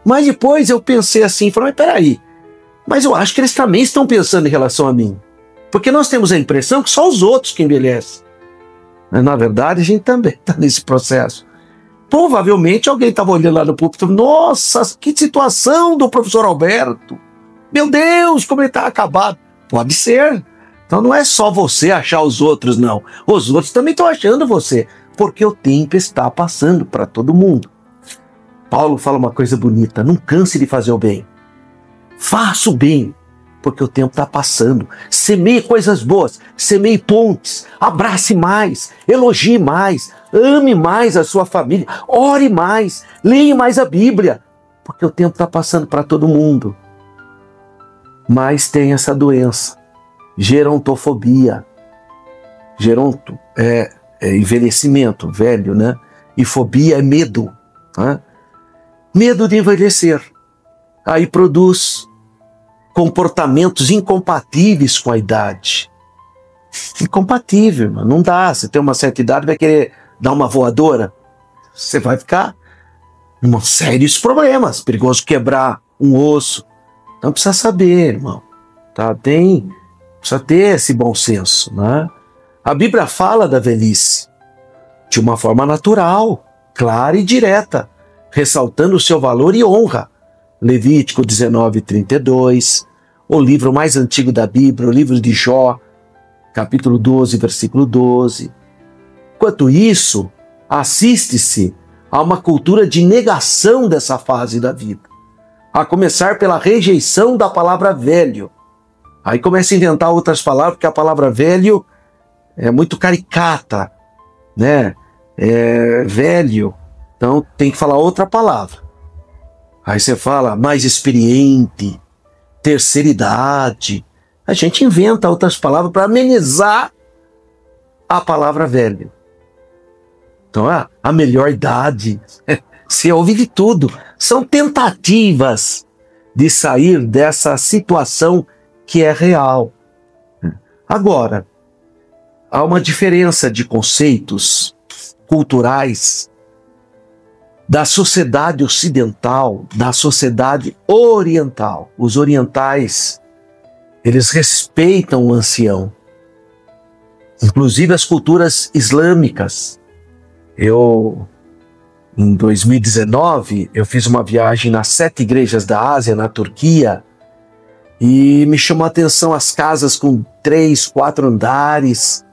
Mas depois eu pensei assim, falei, mas peraí, mas eu acho que eles também estão pensando em relação a mim. Porque nós temos a impressão que só os outros que envelhecem. Mas na verdade a gente também está nesse processo. Provavelmente alguém estava olhando lá no púlpito, nossa, que situação do professor Alberto. Meu Deus, como ele está acabado. Pode ser. Então não é só você achar os outros, não. Os outros também estão achando você. Porque o tempo está passando para todo mundo. Paulo fala uma coisa bonita, não canse de fazer o bem. Faça o bem, porque o tempo está passando. Semeie coisas boas, semeie pontes, abrace mais, elogie mais, ame mais a sua família, ore mais, leia mais a Bíblia, porque o tempo está passando para todo mundo. Mas tem essa doença, gerontofobia. Geronto é envelhecimento, velho, né? E fobia é medo, né? Medo de envelhecer. Aí produz comportamentos incompatíveis com a idade. Incompatível, mano. Não dá. Você tem uma certa idade, vai querer dar uma voadora? Você vai ficar com sérios problemas. Perigoso quebrar um osso. Então precisa saber, irmão. Tá? Precisa ter esse bom senso, né? A Bíblia fala da velhice de uma forma natural, clara e direta, ressaltando o seu valor e honra. Levítico 19:32, o livro mais antigo da Bíblia, o livro de Jó, capítulo 12, versículo 12. Enquanto isso, assiste-se a uma cultura de negação dessa fase da vida, a começar pela rejeição da palavra velho. Aí começa a inventar outras palavras, porque a palavra velho é muito caricata, né? Velho, então tem que falar outra palavra. Aí você fala mais experiente, terceira idade. A gente inventa outras palavras para amenizar a palavra velho. Então, a melhor idade, você ouve de tudo. São tentativas de sair dessa situação que é real. Agora, há uma diferença de conceitos culturais da sociedade ocidental, da sociedade oriental. Os orientais, eles respeitam o ancião, inclusive as culturas islâmicas. Em 2019, eu fiz uma viagem nas 7 igrejas da Ásia, na Turquia, e me chamou a atenção as casas com 3, 4 andares.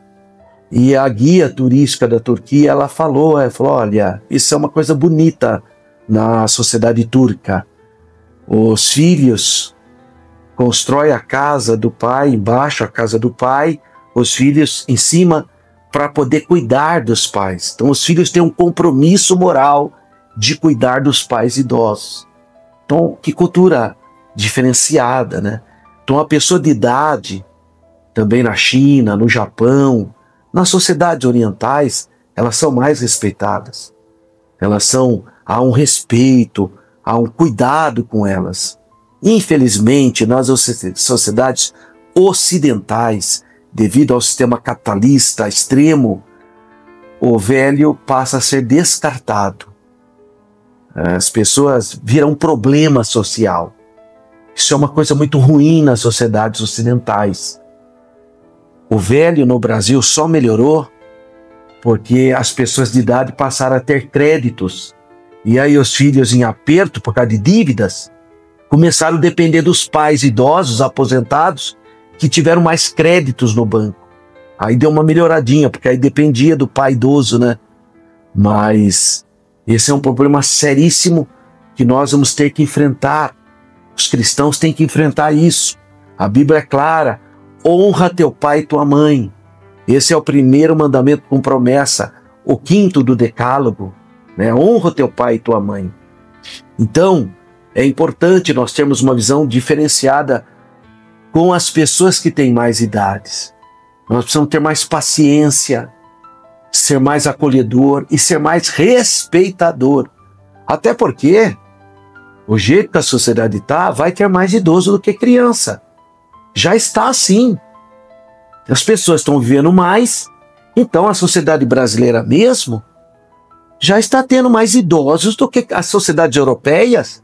E a guia turística da Turquia, ela falou, olha, isso é uma coisa bonita na sociedade turca. Os filhos constroem a casa do pai, embaixo a casa do pai, os filhos em cima, para poder cuidar dos pais. Então os filhos têm um compromisso moral de cuidar dos pais idosos. Então, que cultura diferenciada, né? Então a pessoa de idade, também na China, no Japão, nas sociedades orientais, elas são mais respeitadas. Há um respeito, há um cuidado com elas. Infelizmente, nas sociedades ocidentais, devido ao sistema capitalista extremo, o velho passa a ser descartado. As pessoas viram um problema social. Isso é uma coisa muito ruim nas sociedades ocidentais. O velho no Brasil só melhorou porque as pessoas de idade passaram a ter créditos. E aí os filhos em aperto por causa de dívidas começaram a depender dos pais idosos, aposentados, que tiveram mais créditos no banco. Aí deu uma melhoradinha, porque aí dependia do pai idoso, né? Mas esse é um problema seríssimo que nós vamos ter que enfrentar. Os cristãos têm que enfrentar isso. A Bíblia é clara. Honra teu pai e tua mãe. Esse é o primeiro mandamento com promessa. O 5º do decálogo, né? Honra teu pai e tua mãe. Então, é importante nós termos uma visão diferenciada com as pessoas que têm mais idades. Nós precisamos ter mais paciência, ser mais acolhedor e ser mais respeitador. Até porque o jeito que a sociedade está, vai ter mais idoso do que criança. Já está assim. As pessoas estão vivendo mais, então a sociedade brasileira mesmo já está tendo mais idosos do que as sociedades europeias,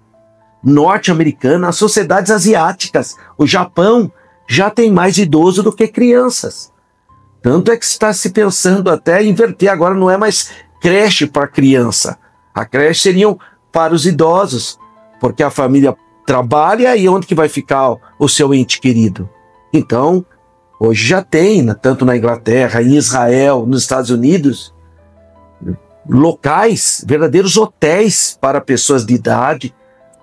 norte-americanas, as sociedades asiáticas. O Japão já tem mais idoso do que crianças. Tanto é que está se pensando até inverter. Agora não é mais creche para criança. A creche seriam para os idosos, porque a família trabalha e onde que vai ficar o seu ente querido? Então, hoje já tem, tanto na Inglaterra, em Israel, nos Estados Unidos, locais, verdadeiros hotéis para pessoas de idade,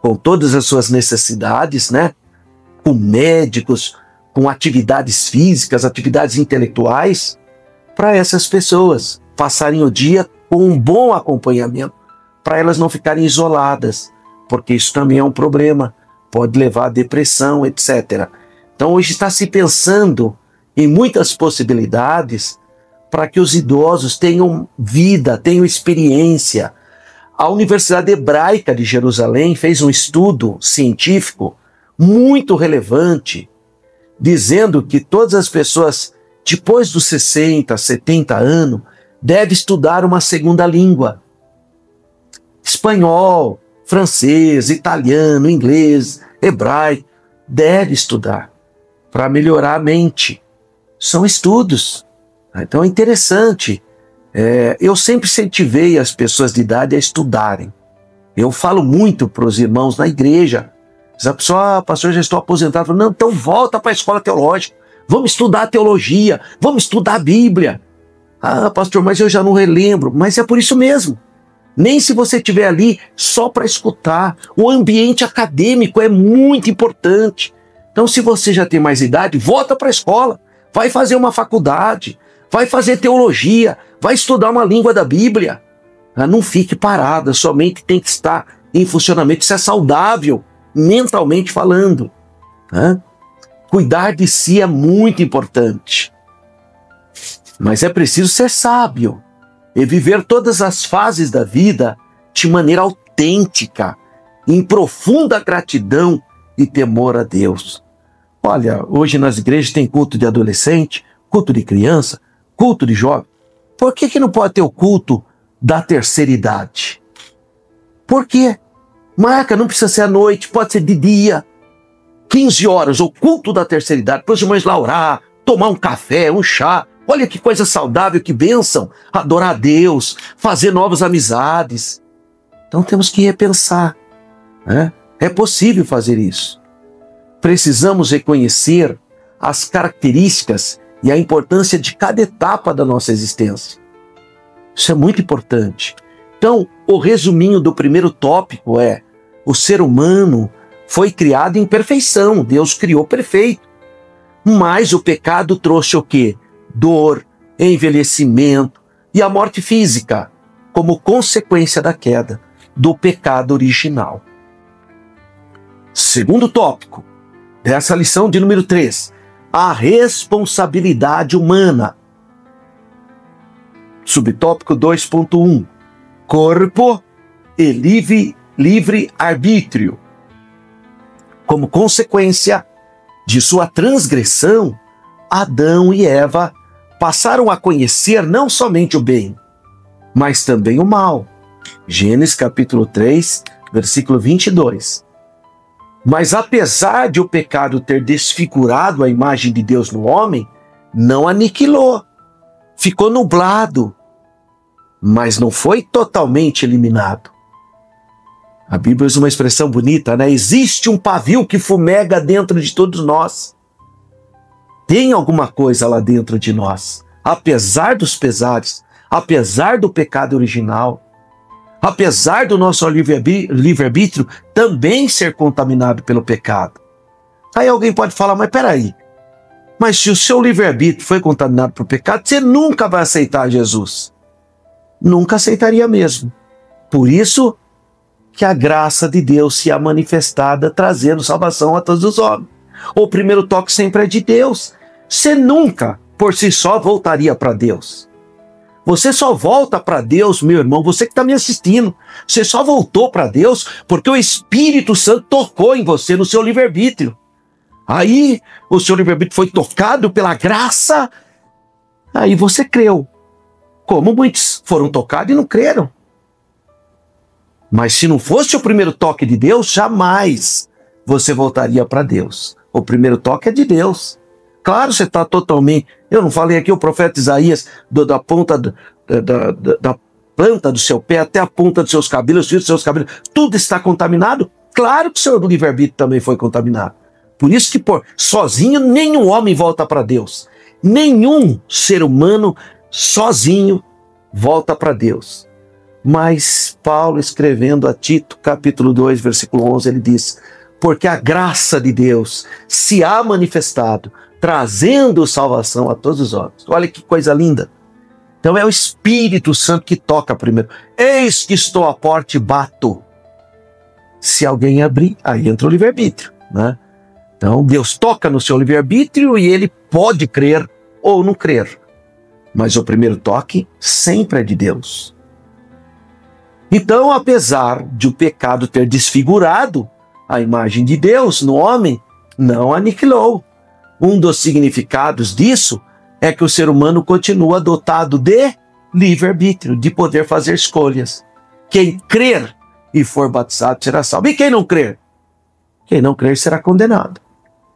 com todas as suas necessidades, né? Com médicos, com atividades físicas, atividades intelectuais, para essas pessoas passarem o dia com um bom acompanhamento, para elas não ficarem isoladas, porque isso também é um problema, pode levar a depressão, etc. Então hoje está se pensando em muitas possibilidades para que os idosos tenham vida, tenham experiência. A Universidade Hebraica de Jerusalém fez um estudo científico muito relevante, dizendo que todas as pessoas depois dos 60, 70 anos devem estudar uma segunda língua. Espanhol, francês, italiano, inglês, hebraico, deve estudar para melhorar a mente. São estudos. Então é interessante. Eu sempre incentivei as pessoas de idade a estudarem. Eu falo muito para os irmãos na igreja. Se a pessoa, pastor, já estou aposentado, não, então volta para a escola teológica. Vamos estudar teologia, vamos estudar a Bíblia. Ah, pastor, mas eu já não relembro. Mas é por isso mesmo. Nem se você estiver ali só para escutar. O ambiente acadêmico é muito importante. Então, se você já tem mais idade, volta para a escola. Vai fazer uma faculdade. Vai fazer teologia. Vai estudar uma língua da Bíblia. Não fique parada. Sua mente tem que estar em funcionamento. Isso é saudável, mentalmente falando. Cuidar de si é muito importante. Mas é preciso ser sábio e viver todas as fases da vida de maneira autêntica, em profunda gratidão e temor a Deus. Olha, hoje nas igrejas tem culto de adolescente, culto de criança, culto de jovem. Por que não pode ter o culto da terceira idade? Por quê? Marca, não precisa ser à noite, pode ser de dia. 15 horas, o culto da terceira idade, para os irmãos lá orar, tomar um café, um chá. Olha que coisa saudável, que bênção. Adorar a Deus, fazer novas amizades. Então temos que repensar. É possível fazer isso. Precisamos reconhecer as características e a importância de cada etapa da nossa existência. Isso é muito importante. Então, o resuminho do primeiro tópico é: o ser humano foi criado em perfeição. Deus criou perfeito. Mas o pecado trouxe o quê? Dor, envelhecimento e a morte física, como consequência da queda, do pecado original. Segundo tópico dessa lição de número 3, a responsabilidade humana. Subtópico 2.1, corpo e livre-arbítrio. Como consequência de sua transgressão, Adão e Eva passaram a conhecer não somente o bem, mas também o mal. Gênesis capítulo 3, versículo 22. Mas apesar de o pecado ter desfigurado a imagem de Deus no homem, não aniquilou, ficou nublado, mas não foi totalmente eliminado. A Bíblia usa uma expressão bonita, né? Existe um pavio que fumega dentro de todos nós. Tem alguma coisa lá dentro de nós, apesar dos pesares, apesar do pecado original, apesar do nosso livre-arbítrio também ser contaminado pelo pecado. Aí alguém pode falar, mas peraí, mas se o seu livre-arbítrio foi contaminado pelo pecado, você nunca vai aceitar Jesus. Nunca aceitaria mesmo. Por isso que a graça de Deus se é manifestada trazendo salvação a todos os homens. O primeiro toque sempre é de Deus. Você nunca, por si só, voltaria para Deus. Você só volta para Deus, meu irmão, você que está me assistindo. Você só voltou para Deus porque o Espírito Santo tocou em você, no seu livre-arbítrio. Aí, o seu livre-arbítrio foi tocado pela graça, aí você creu. Como muitos foram tocados e não creram. Mas se não fosse o primeiro toque de Deus, jamais você voltaria para Deus. O primeiro toque é de Deus. Claro, você está totalmente... Eu não falei aqui o profeta Isaías, da ponta da planta do seu pé até a ponta dos seus cabelos, os fios dos seus cabelos, tudo está contaminado? Claro que o seu livre-arbítrio também foi contaminado. Por isso que sozinho nenhum homem volta para Deus. Nenhum ser humano sozinho volta para Deus. Mas Paulo, escrevendo a Tito, capítulo 2, versículo 11, ele diz: porque a graça de Deus se há manifestado, trazendo salvação a todos os homens. Olha que coisa linda. Então é o Espírito Santo que toca primeiro. Eis que estou à porta e bato. Se alguém abrir, aí entra o livre-arbítrio, né? Então Deus toca no seu livre-arbítrio e ele pode crer ou não crer. Mas o primeiro toque sempre é de Deus. Então, apesar de o pecado ter desfigurado a imagem de Deus no homem, não aniquilou. Um dos significados disso é que o ser humano continua dotado de livre-arbítrio, de poder fazer escolhas. Quem crer e for batizado será salvo. E quem não crer? Quem não crer será condenado.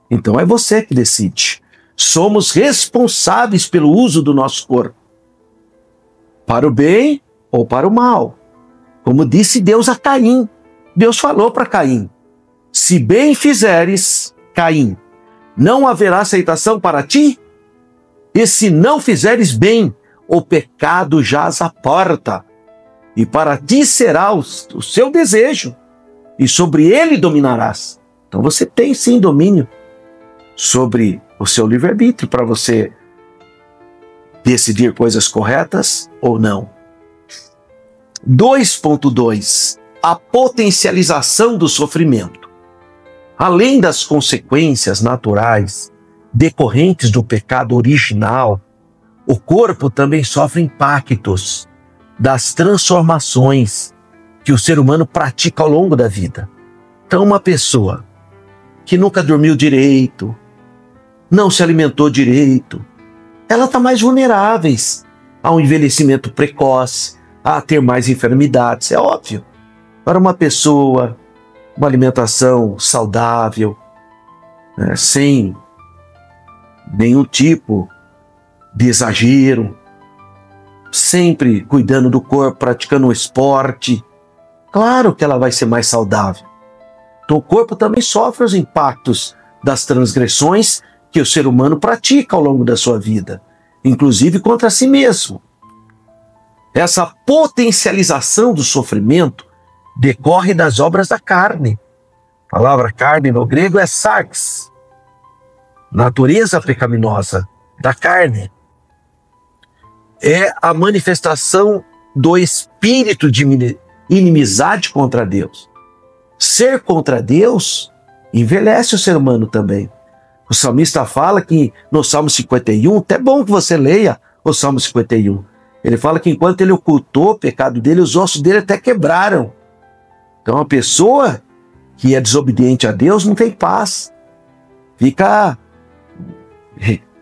Então é você que decide. Somos responsáveis pelo uso do nosso corpo, para o bem ou para o mal. Como disse Deus a Caim. Deus falou para Caim: se bem fizeres, Caim, não haverá aceitação para ti? E se não fizeres bem, o pecado jaz à porta, e para ti será o seu desejo, e sobre ele dominarás. Então você tem sim domínio sobre o seu livre-arbítrio para você decidir coisas corretas ou não. 2.2. A potencialização do sofrimento. Além das consequências naturais decorrentes do pecado original, o corpo também sofre impactos das transformações que o ser humano pratica ao longo da vida. Então, uma pessoa que nunca dormiu direito, não se alimentou direito, ela está mais vulnerável a um envelhecimento precoce, a ter mais enfermidades, é óbvio. Para uma pessoa, uma alimentação saudável, sem nenhum tipo de exagero, sempre cuidando do corpo, praticando um esporte, claro que ela vai ser mais saudável. Então o corpo também sofre os impactos das transgressões que o ser humano pratica ao longo da sua vida, inclusive contra si mesmo. Essa potencialização do sofrimento decorre das obras da carne. A palavra carne no grego é sarx, natureza pecaminosa da carne. É a manifestação do espírito de inimizade contra Deus. Ser contra Deus envelhece o ser humano também. O salmista fala que no Salmo 51, até bom que você leia o Salmo 51, ele fala que enquanto ele ocultou o pecado dele, os ossos dele até quebraram. Então a pessoa que é desobediente a Deus não tem paz, fica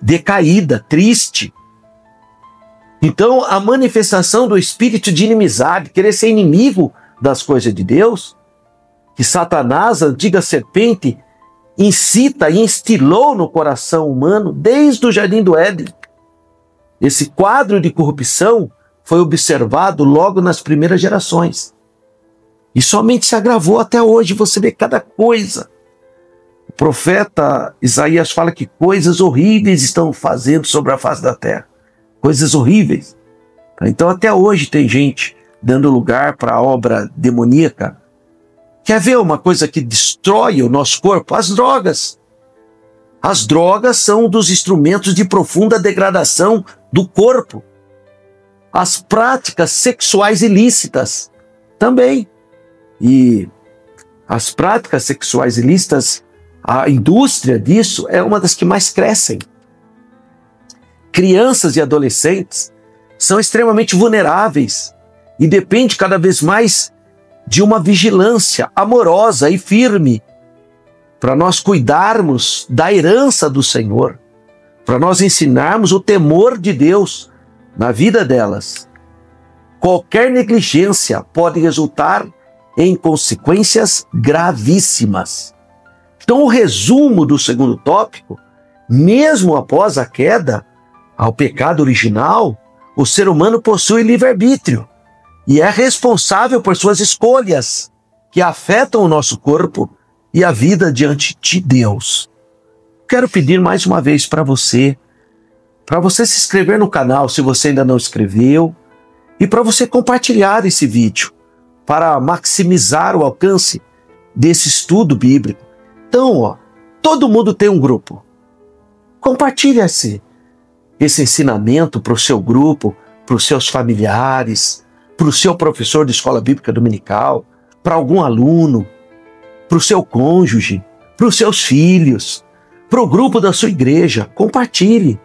decaída, triste. Então a manifestação do espírito de inimizade, querer ser inimigo das coisas de Deus, que Satanás, a antiga serpente, incita e instilou no coração humano desde o Jardim do Éden. Esse quadro de corrupção foi observado logo nas primeiras gerações. E somente se agravou até hoje, você vê cada coisa. O profeta Isaías fala que coisas horríveis estão fazendo sobre a face da terra. Coisas horríveis. Então até hoje tem gente dando lugar para a obra demoníaca. Quer ver uma coisa que destrói o nosso corpo? As drogas. As drogas são um dos instrumentos de profunda degradação do corpo. As práticas sexuais ilícitas também. E as práticas sexuais ilícitas, a indústria disso é uma das que mais crescem. Crianças e adolescentes são extremamente vulneráveis e dependem cada vez mais de uma vigilância amorosa e firme para nós cuidarmos da herança do Senhor, para nós ensinarmos o temor de Deus na vida delas. Qualquer negligência pode resultar em consequências gravíssimas. Então, o resumo do segundo tópico, mesmo após a queda ao pecado original, o ser humano possui livre-arbítrio e é responsável por suas escolhas que afetam o nosso corpo e a vida diante de Deus. Quero pedir mais uma vez para você se inscrever no canal se você ainda não inscreveu e para você compartilhar esse vídeo para maximizar o alcance desse estudo bíblico. Então, todo mundo tem um grupo. Compartilhe esse ensinamento para o seu grupo, para os seus familiares, para o seu professor de escola bíblica dominical, para algum aluno, para o seu cônjuge, para os seus filhos, para o grupo da sua igreja. Compartilhe.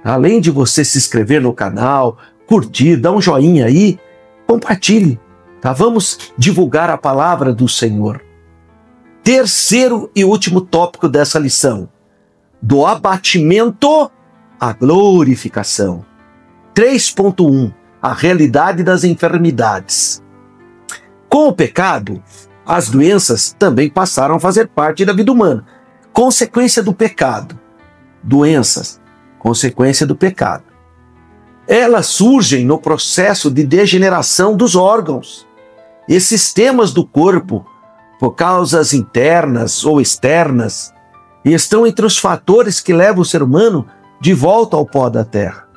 Além de você se inscrever no canal, curtir, dar um joinha aí, compartilhe. Tá? Vamos divulgar a palavra do Senhor. Terceiro e último tópico dessa lição: do abatimento à glorificação. 3.1 A realidade das enfermidades. Com o pecado, as doenças também passaram a fazer parte da vida humana. Consequência do pecado. Doenças, consequência do pecado. Elas surgem no processo de degeneração dos órgãos e sistemas do corpo por causas internas ou externas e estão entre os fatores que levam o ser humano de volta ao pó da terra.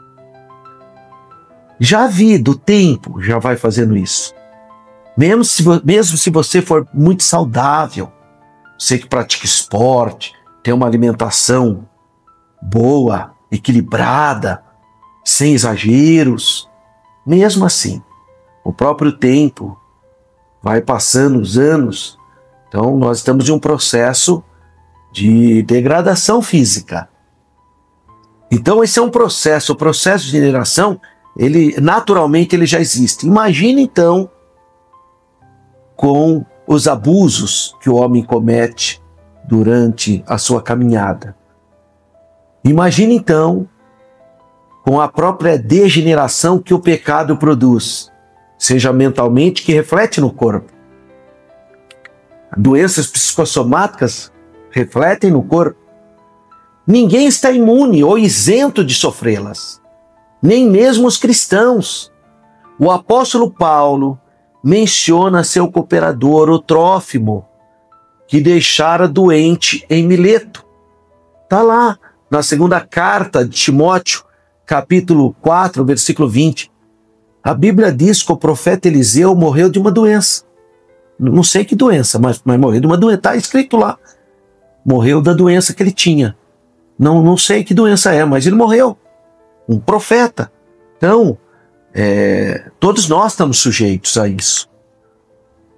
Já a vida, o tempo, já vai fazendo isso. Mesmo se você for muito saudável, você que pratica esporte, tem uma alimentação boa, equilibrada, sem exageros, mesmo assim, o próprio tempo vai passando os anos, então nós estamos em um processo de degradação física. Então esse é um processo, o processo de degeneração, naturalmente ele já existe. Imagine então com os abusos que o homem comete durante a sua caminhada. Imagine então com a própria degeneração que o pecado produz, seja mentalmente, que reflete no corpo. Doenças psicossomáticas refletem no corpo. Ninguém está imune ou isento de sofrê-las, nem mesmo os cristãos. O apóstolo Paulo menciona seu cooperador, o Trófimo, que deixara doente em Mileto. Está lá, na segunda carta de Timóteo, capítulo 4, versículo 20. A Bíblia diz que o profeta Eliseu morreu de uma doença. Não sei que doença, mas morreu de uma doença. Está escrito lá. Morreu da doença que ele tinha. Não sei que doença é, mas ele morreu. Um profeta. Então, todos nós estamos sujeitos a isso.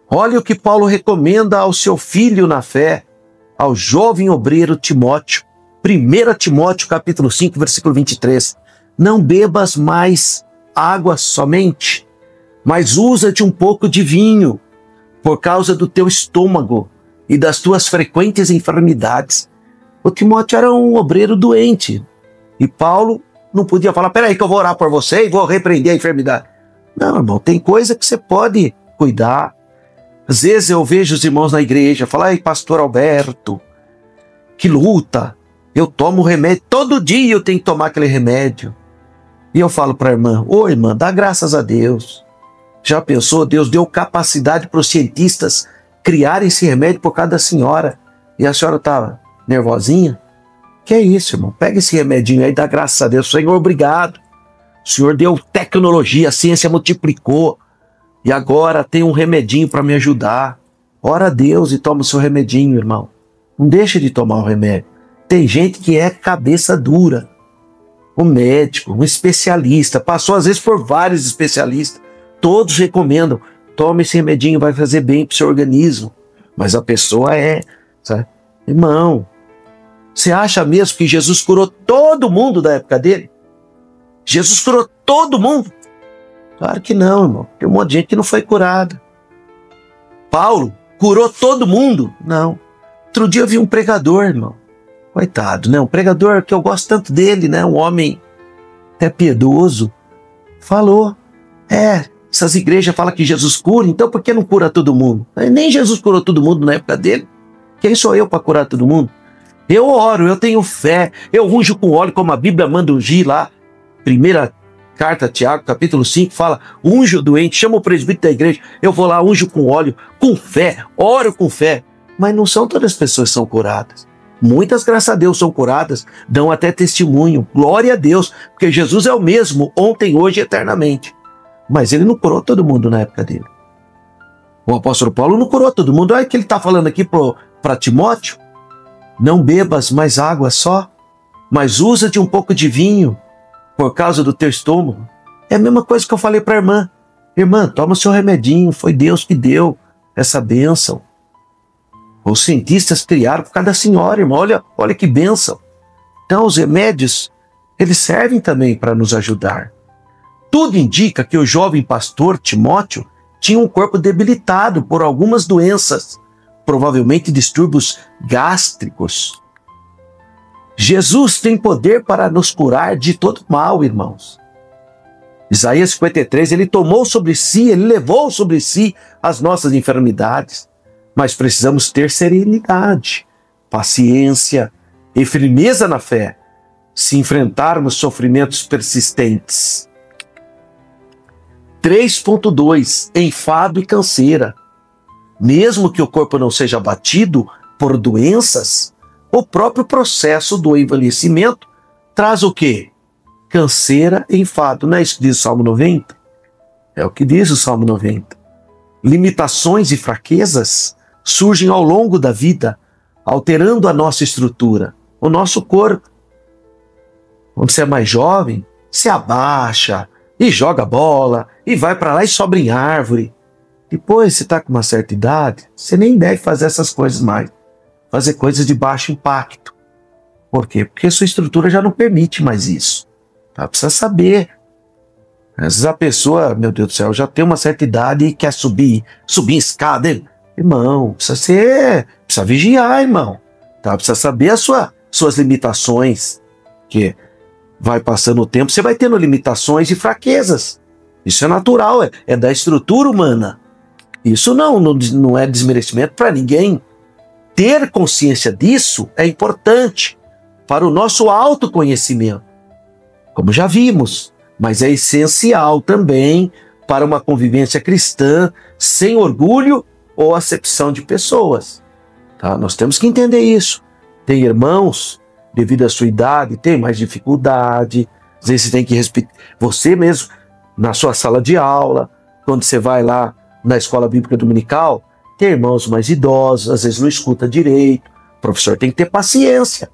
Olha o que Paulo recomenda ao seu filho na fé, ao jovem obreiro Timóteo. 1 Timóteo capítulo 5, versículo 23. Não bebas mais água somente, mas usa-te um pouco de vinho, por causa do teu estômago e das tuas frequentes enfermidades. O Timóteo era um obreiro doente, e Paulo não podia falar: peraí que eu vou orar por você e vou repreender a enfermidade. Não, irmão, tem coisa que você pode cuidar. Às vezes eu vejo os irmãos na igreja falar: ai, pastor Alberto, que luta, eu tomo remédio, todo dia eu tenho que tomar aquele remédio. E eu falo para a irmã: ô irmã, dá graças a Deus. Já pensou? Deus deu capacidade para os cientistas criarem esse remédio por causa da senhora. E a senhora está nervosinha? Que é isso, irmão? Pega esse remedinho aí e dá graças a Deus. Senhor, obrigado. O Senhor deu tecnologia, a ciência multiplicou. E agora tem um remedinho para me ajudar. Ora a Deus e toma o seu remedinho, irmão. Não deixa de tomar o remédio. Tem gente que é cabeça dura. Um médico, um especialista, passou às vezes por vários especialistas. Todos recomendam: tome esse remedinho, vai fazer bem para o seu organismo. Mas a pessoa sabe? Irmão, você acha mesmo que Jesus curou todo mundo da época dele? Jesus curou todo mundo? Claro que não, irmão. Tem um monte de gente que não foi curada. Paulo curou todo mundo? Não. Outro dia eu vi um pregador, irmão. Coitado, né? Um pregador que eu gosto tanto dele, né? Um homem até piedoso. Falou: essas igrejas falam que Jesus cura, então por que não cura todo mundo? Nem Jesus curou todo mundo na época dele. Quem sou eu para curar todo mundo? Eu oro, eu tenho fé, eu unjo com óleo, como a Bíblia manda ungir lá. Primeira carta a Tiago, capítulo 5, fala: unge o doente, chama o presbítero da igreja, eu vou lá, unjo com óleo, com fé, oro com fé. Mas não são todas as pessoas que são curadas. Muitas, graças a Deus, são curadas, dão até testemunho. Glória a Deus, porque Jesus é o mesmo, ontem, hoje e eternamente. Mas ele não curou todo mundo na época dele. O apóstolo Paulo não curou todo mundo. Olha o que ele está falando aqui para Timóteo: não bebas mais água só, mas usa de um pouco de vinho, por causa do teu estômago. É a mesma coisa que eu falei para a irmã: irmã, toma o seu remedinho, foi Deus que deu essa bênção. Os cientistas criaram por causa da senhora, irmão. Olha que bênção. Então os remédios, eles servem também para nos ajudar. Tudo indica que o jovem pastor Timóteo tinha um corpo debilitado por algumas doenças, provavelmente distúrbios gástricos. Jesus tem poder para nos curar de todo mal, irmãos. Isaías 53, ele tomou sobre si, ele levou sobre si as nossas enfermidades. Mas precisamos ter serenidade, paciência e firmeza na fé, se enfrentarmos sofrimentos persistentes. 3.2, enfado e canseira. Mesmo que o corpo não seja abatido por doenças, o próprio processo do envelhecimento traz o quê? Canseira e enfado. Não é isso que diz o Salmo 90? É o que diz o Salmo 90. Limitações e fraquezas surgem ao longo da vida, alterando a nossa estrutura, o nosso corpo. Quando você é mais jovem, se abaixa e joga bola e vai para lá e sobe em árvore. Depois, você está com uma certa idade, você nem deve fazer essas coisas mais. Fazer coisas de baixo impacto. Por quê? Porque a sua estrutura já não permite mais isso. Tá? Precisa saber. Às vezes a pessoa, meu Deus do céu, já tem uma certa idade e quer subir em escada. Irmão, precisa vigiar, irmão. Tá? Precisa saber as suas limitações. Que vai passando o tempo, você vai tendo limitações e fraquezas. Isso é natural, é da estrutura humana. Isso não é desmerecimento para ninguém. Ter consciência disso é importante para o nosso autoconhecimento, como já vimos, mas é essencial também para uma convivência cristã sem orgulho ou acepção de pessoas. Tá? Nós temos que entender isso. Tem irmãos, devido à sua idade, tem mais dificuldade. Às vezes você tem que respeitar você mesmo na sua sala de aula, quando você vai lá na escola bíblica dominical, tem irmãos mais idosos, às vezes não escuta direito. O professor tem que ter paciência.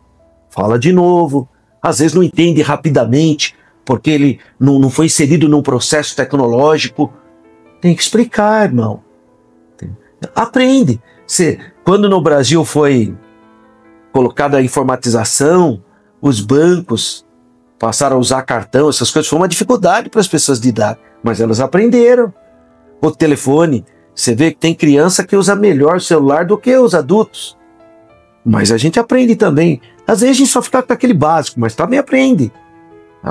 Fala de novo. Às vezes não entende rapidamente, porque ele não foi inserido num processo tecnológico. Tem que explicar, irmão. Aprende. Quando no Brasil foi colocada a informatização, os bancos passaram a usar cartão, essas coisas, foi uma dificuldade para as pessoas de idade, mas elas aprenderam. O telefone, você vê que tem criança que usa melhor o celular do que os adultos. Mas a gente aprende também. Às vezes a gente só fica com aquele básico, mas também aprende.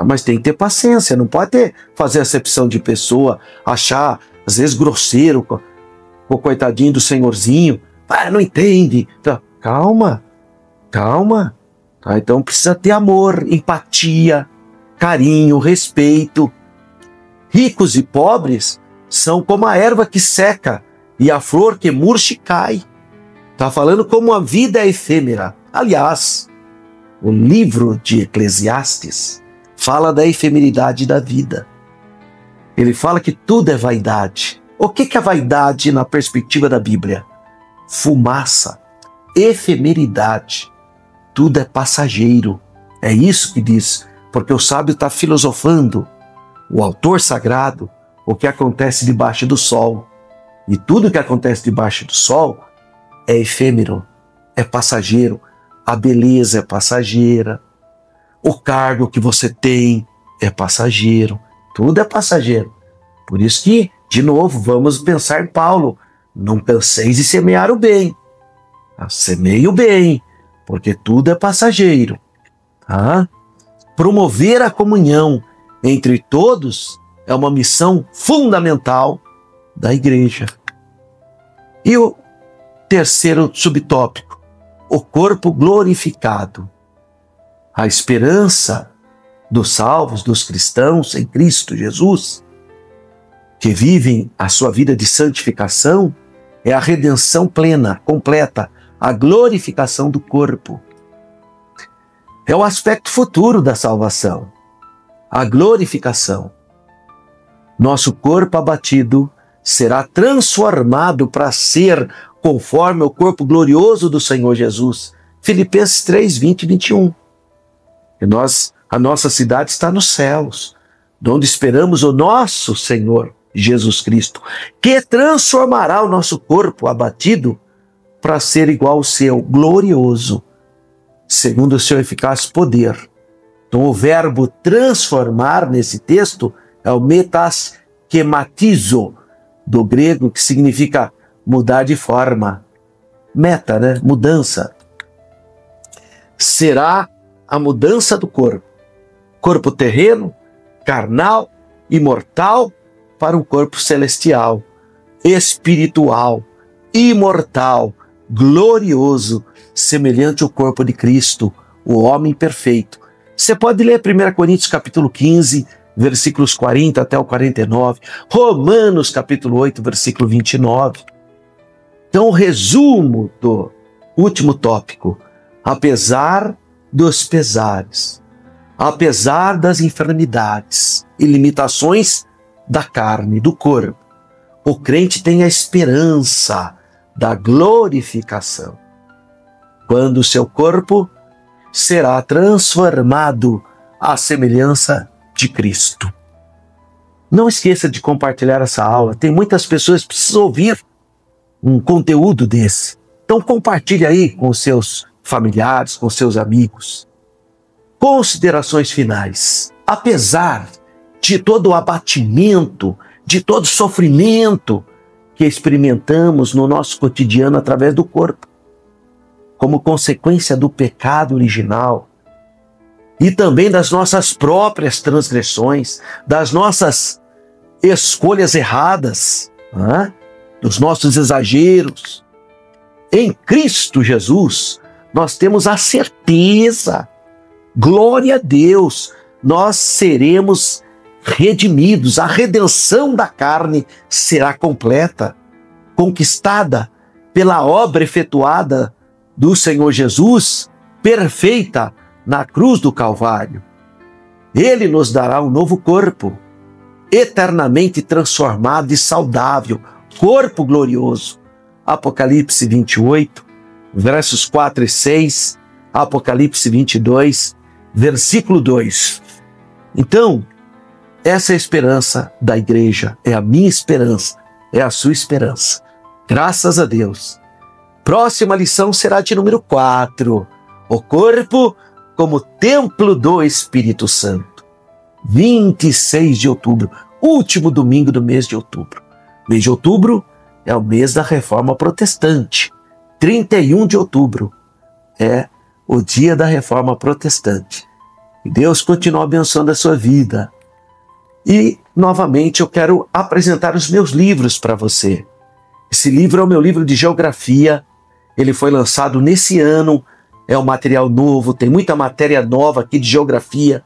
Mas tem que ter paciência, não pode fazer acepção de pessoa, achar, às vezes, grosseiro com o coitadinho do senhorzinho. Não entende. Então, calma. Tá? Então precisa ter amor, empatia, carinho, respeito. Ricos e pobres são como a erva que seca e a flor que murcha e cai. Está falando como a vida é efêmera. Aliás, o livro de Eclesiastes fala da efemeridade da vida. Ele fala que tudo é vaidade. O que é vaidade na perspectiva da Bíblia? Fumaça, efemeridade. Tudo é passageiro. É isso que diz, porque o sábio está filosofando, o autor sagrado, o que acontece debaixo do sol. E tudo que acontece debaixo do sol é efêmero, é passageiro. A beleza é passageira. O cargo que você tem é passageiro. Tudo é passageiro. Por isso que, de novo, vamos pensar em Paulo. Não penseis em semear o bem. Semeie o bem, porque tudo é passageiro. Tá? Promover a comunhão entre todos é uma missão fundamental da igreja. E o terceiro subtópico, o corpo glorificado. A esperança dos salvos, dos cristãos em Cristo Jesus, que vivem a sua vida de santificação, é a redenção plena, completa, a glorificação do corpo. É o aspecto futuro da salvação, a glorificação. Nosso corpo abatido será transformado para ser conforme o corpo glorioso do Senhor Jesus. Filipenses 3, 20 e 21. E a nossa cidade está nos céus, onde esperamos o nosso Senhor Jesus Cristo, que transformará o nosso corpo abatido para ser igual ao seu, glorioso, segundo o seu eficaz poder. Então o verbo transformar nesse texto é o metaschematizo, do grego, que significa mudar de forma. Meta, né? Mudança. Será a mudança do corpo. Corpo terreno, carnal e mortal, para um corpo celestial, espiritual, imortal, glorioso, semelhante ao corpo de Cristo, o homem perfeito. Você pode ler 1 Coríntios capítulo 15, versículos 40 até o 49, Romanos capítulo 8, versículo 29. Então, o resumo do último tópico: apesar dos pesares, apesar das enfermidades e limitações da carne, do corpo, o crente tem a esperança da glorificação, quando o seu corpo será transformado à semelhança de Cristo. Não esqueça de compartilhar essa aula. Tem muitas pessoas que precisam ouvir um conteúdo desse. Então compartilhe aí com os seus familiares, com seus amigos. Considerações finais. Apesar de todo o abatimento, de todo o sofrimento que experimentamos no nosso cotidiano através do corpo, como consequência do pecado original, e também das nossas próprias transgressões, das nossas escolhas erradas, dos nossos exageros, em Cristo Jesus, nós temos a certeza, glória a Deus, nós seremos redimidos, a redenção da carne será completa, conquistada pela obra efetuada do Senhor Jesus, perfeita na cruz do Calvário. Ele nos dará um novo corpo, eternamente transformado e saudável, corpo glorioso. Apocalipse 28, versos 4 e 6, Apocalipse 22, versículo 2. Então, essa é a esperança da igreja, é a minha esperança, é a sua esperança. Graças a Deus. Próxima lição será de número 4. O corpo como templo do Espírito Santo. 26 de outubro, último domingo do mês de outubro. Mês de outubro é o mês da Reforma Protestante. 31 de outubro é o dia da Reforma Protestante. Que Deus continue abençoando a sua vida. E, novamente, eu quero apresentar os meus livros para você. Esse livro é o meu livro de geografia. Ele foi lançado nesse ano. É um material novo, tem muita matéria nova aqui de geografia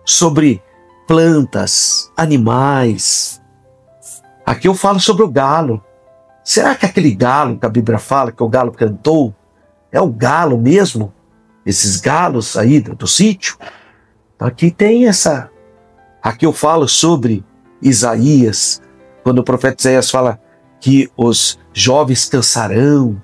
sobre plantas, animais. Aqui eu falo sobre o galo. Será que aquele galo que a Bíblia fala, que o galo cantou, é o galo mesmo? Esses galos aí do sítio? Aqui tem essa... Aqui eu falo sobre Isaías, quando o profeta Isaías fala que os jovens cansarão,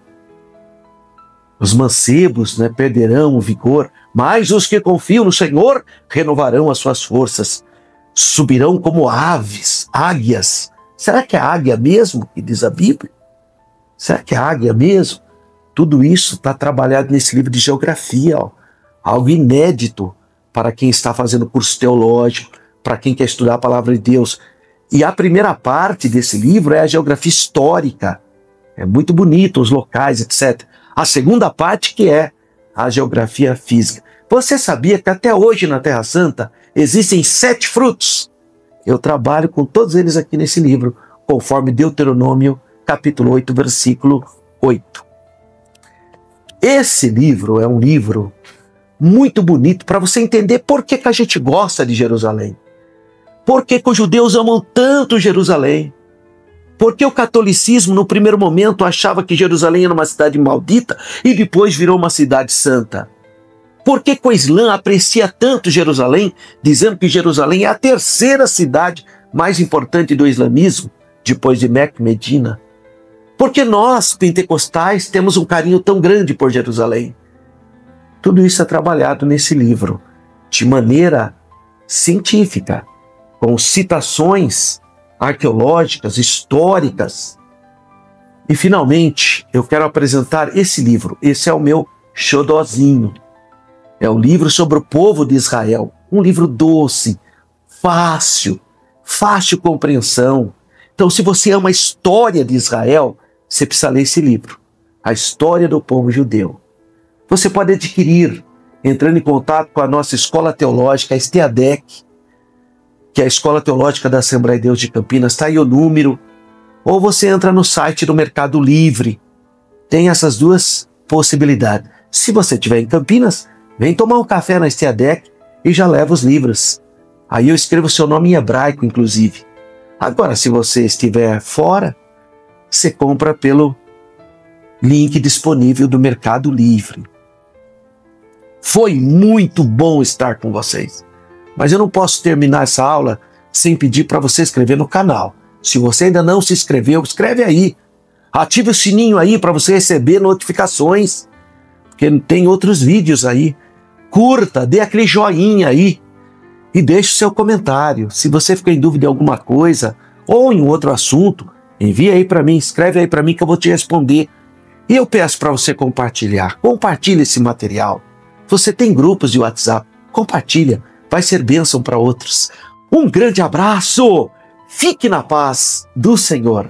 os mancebos, perderão o vigor, mas os que confiam no Senhor renovarão as suas forças, subirão como aves, águias. Será que é a águia mesmo que diz a Bíblia? Será que é a águia mesmo? Tudo isso está trabalhado nesse livro de geografia, algo inédito para quem está fazendo curso teológico, para quem quer estudar a palavra de Deus. E a primeira parte desse livro é a geografia histórica. É muito bonito, os locais, etc. A segunda parte que é a geografia física. Você sabia que até hoje na Terra Santa existem 7 frutos? Eu trabalho com todos eles aqui nesse livro, conforme Deuteronômio, capítulo 8, versículo 8. Esse livro é um livro muito bonito para você entender por que a gente gosta de Jerusalém. Por que os judeus amam tanto Jerusalém? Porque o catolicismo, no primeiro momento, achava que Jerusalém era uma cidade maldita e depois virou uma cidade santa? Por que o Islã aprecia tanto Jerusalém, dizendo que Jerusalém é a terceira cidade mais importante do islamismo, depois de Meca e Medina? Porque nós, pentecostais, temos um carinho tão grande por Jerusalém. Tudo isso é trabalhado nesse livro, de maneira científica, com citações arqueológicas, históricas. E finalmente, eu quero apresentar esse livro. Esse é o meu xodozinho. É um livro sobre o povo de Israel. Um livro doce, fácil compreensão. Então, se você ama a história de Israel, você precisa ler esse livro. A História do Povo Judeu. Você pode adquirir entrando em contato com a nossa escola teológica, a STEADEC, que é a Escola Teológica da Assembleia de Deus de Campinas, está aí o número. Ou você entra no site do Mercado Livre. Tem essas duas possibilidades. Se você estiver em Campinas, vem tomar um café na STEADEC e já leva os livros. Aí eu escrevo seu nome em hebraico, inclusive. Agora, se você estiver fora, você compra pelo link disponível do Mercado Livre. Foi muito bom estar com vocês. Mas eu não posso terminar essa aula sem pedir para você inscrever no canal. Se você ainda não se inscreveu, escreve aí. Ative o sininho aí para você receber notificações. Porque tem outros vídeos aí. Curta, dê aquele joinha aí. E deixe o seu comentário. Se você ficar em dúvida em alguma coisa ou em outro assunto, envia aí para mim, escreve aí para mim que eu vou te responder. E eu peço para você compartilhar. Compartilhe esse material. Você tem grupos de WhatsApp. Compartilha. Vai ser bênção para outros. Um grande abraço. Fique na paz do Senhor.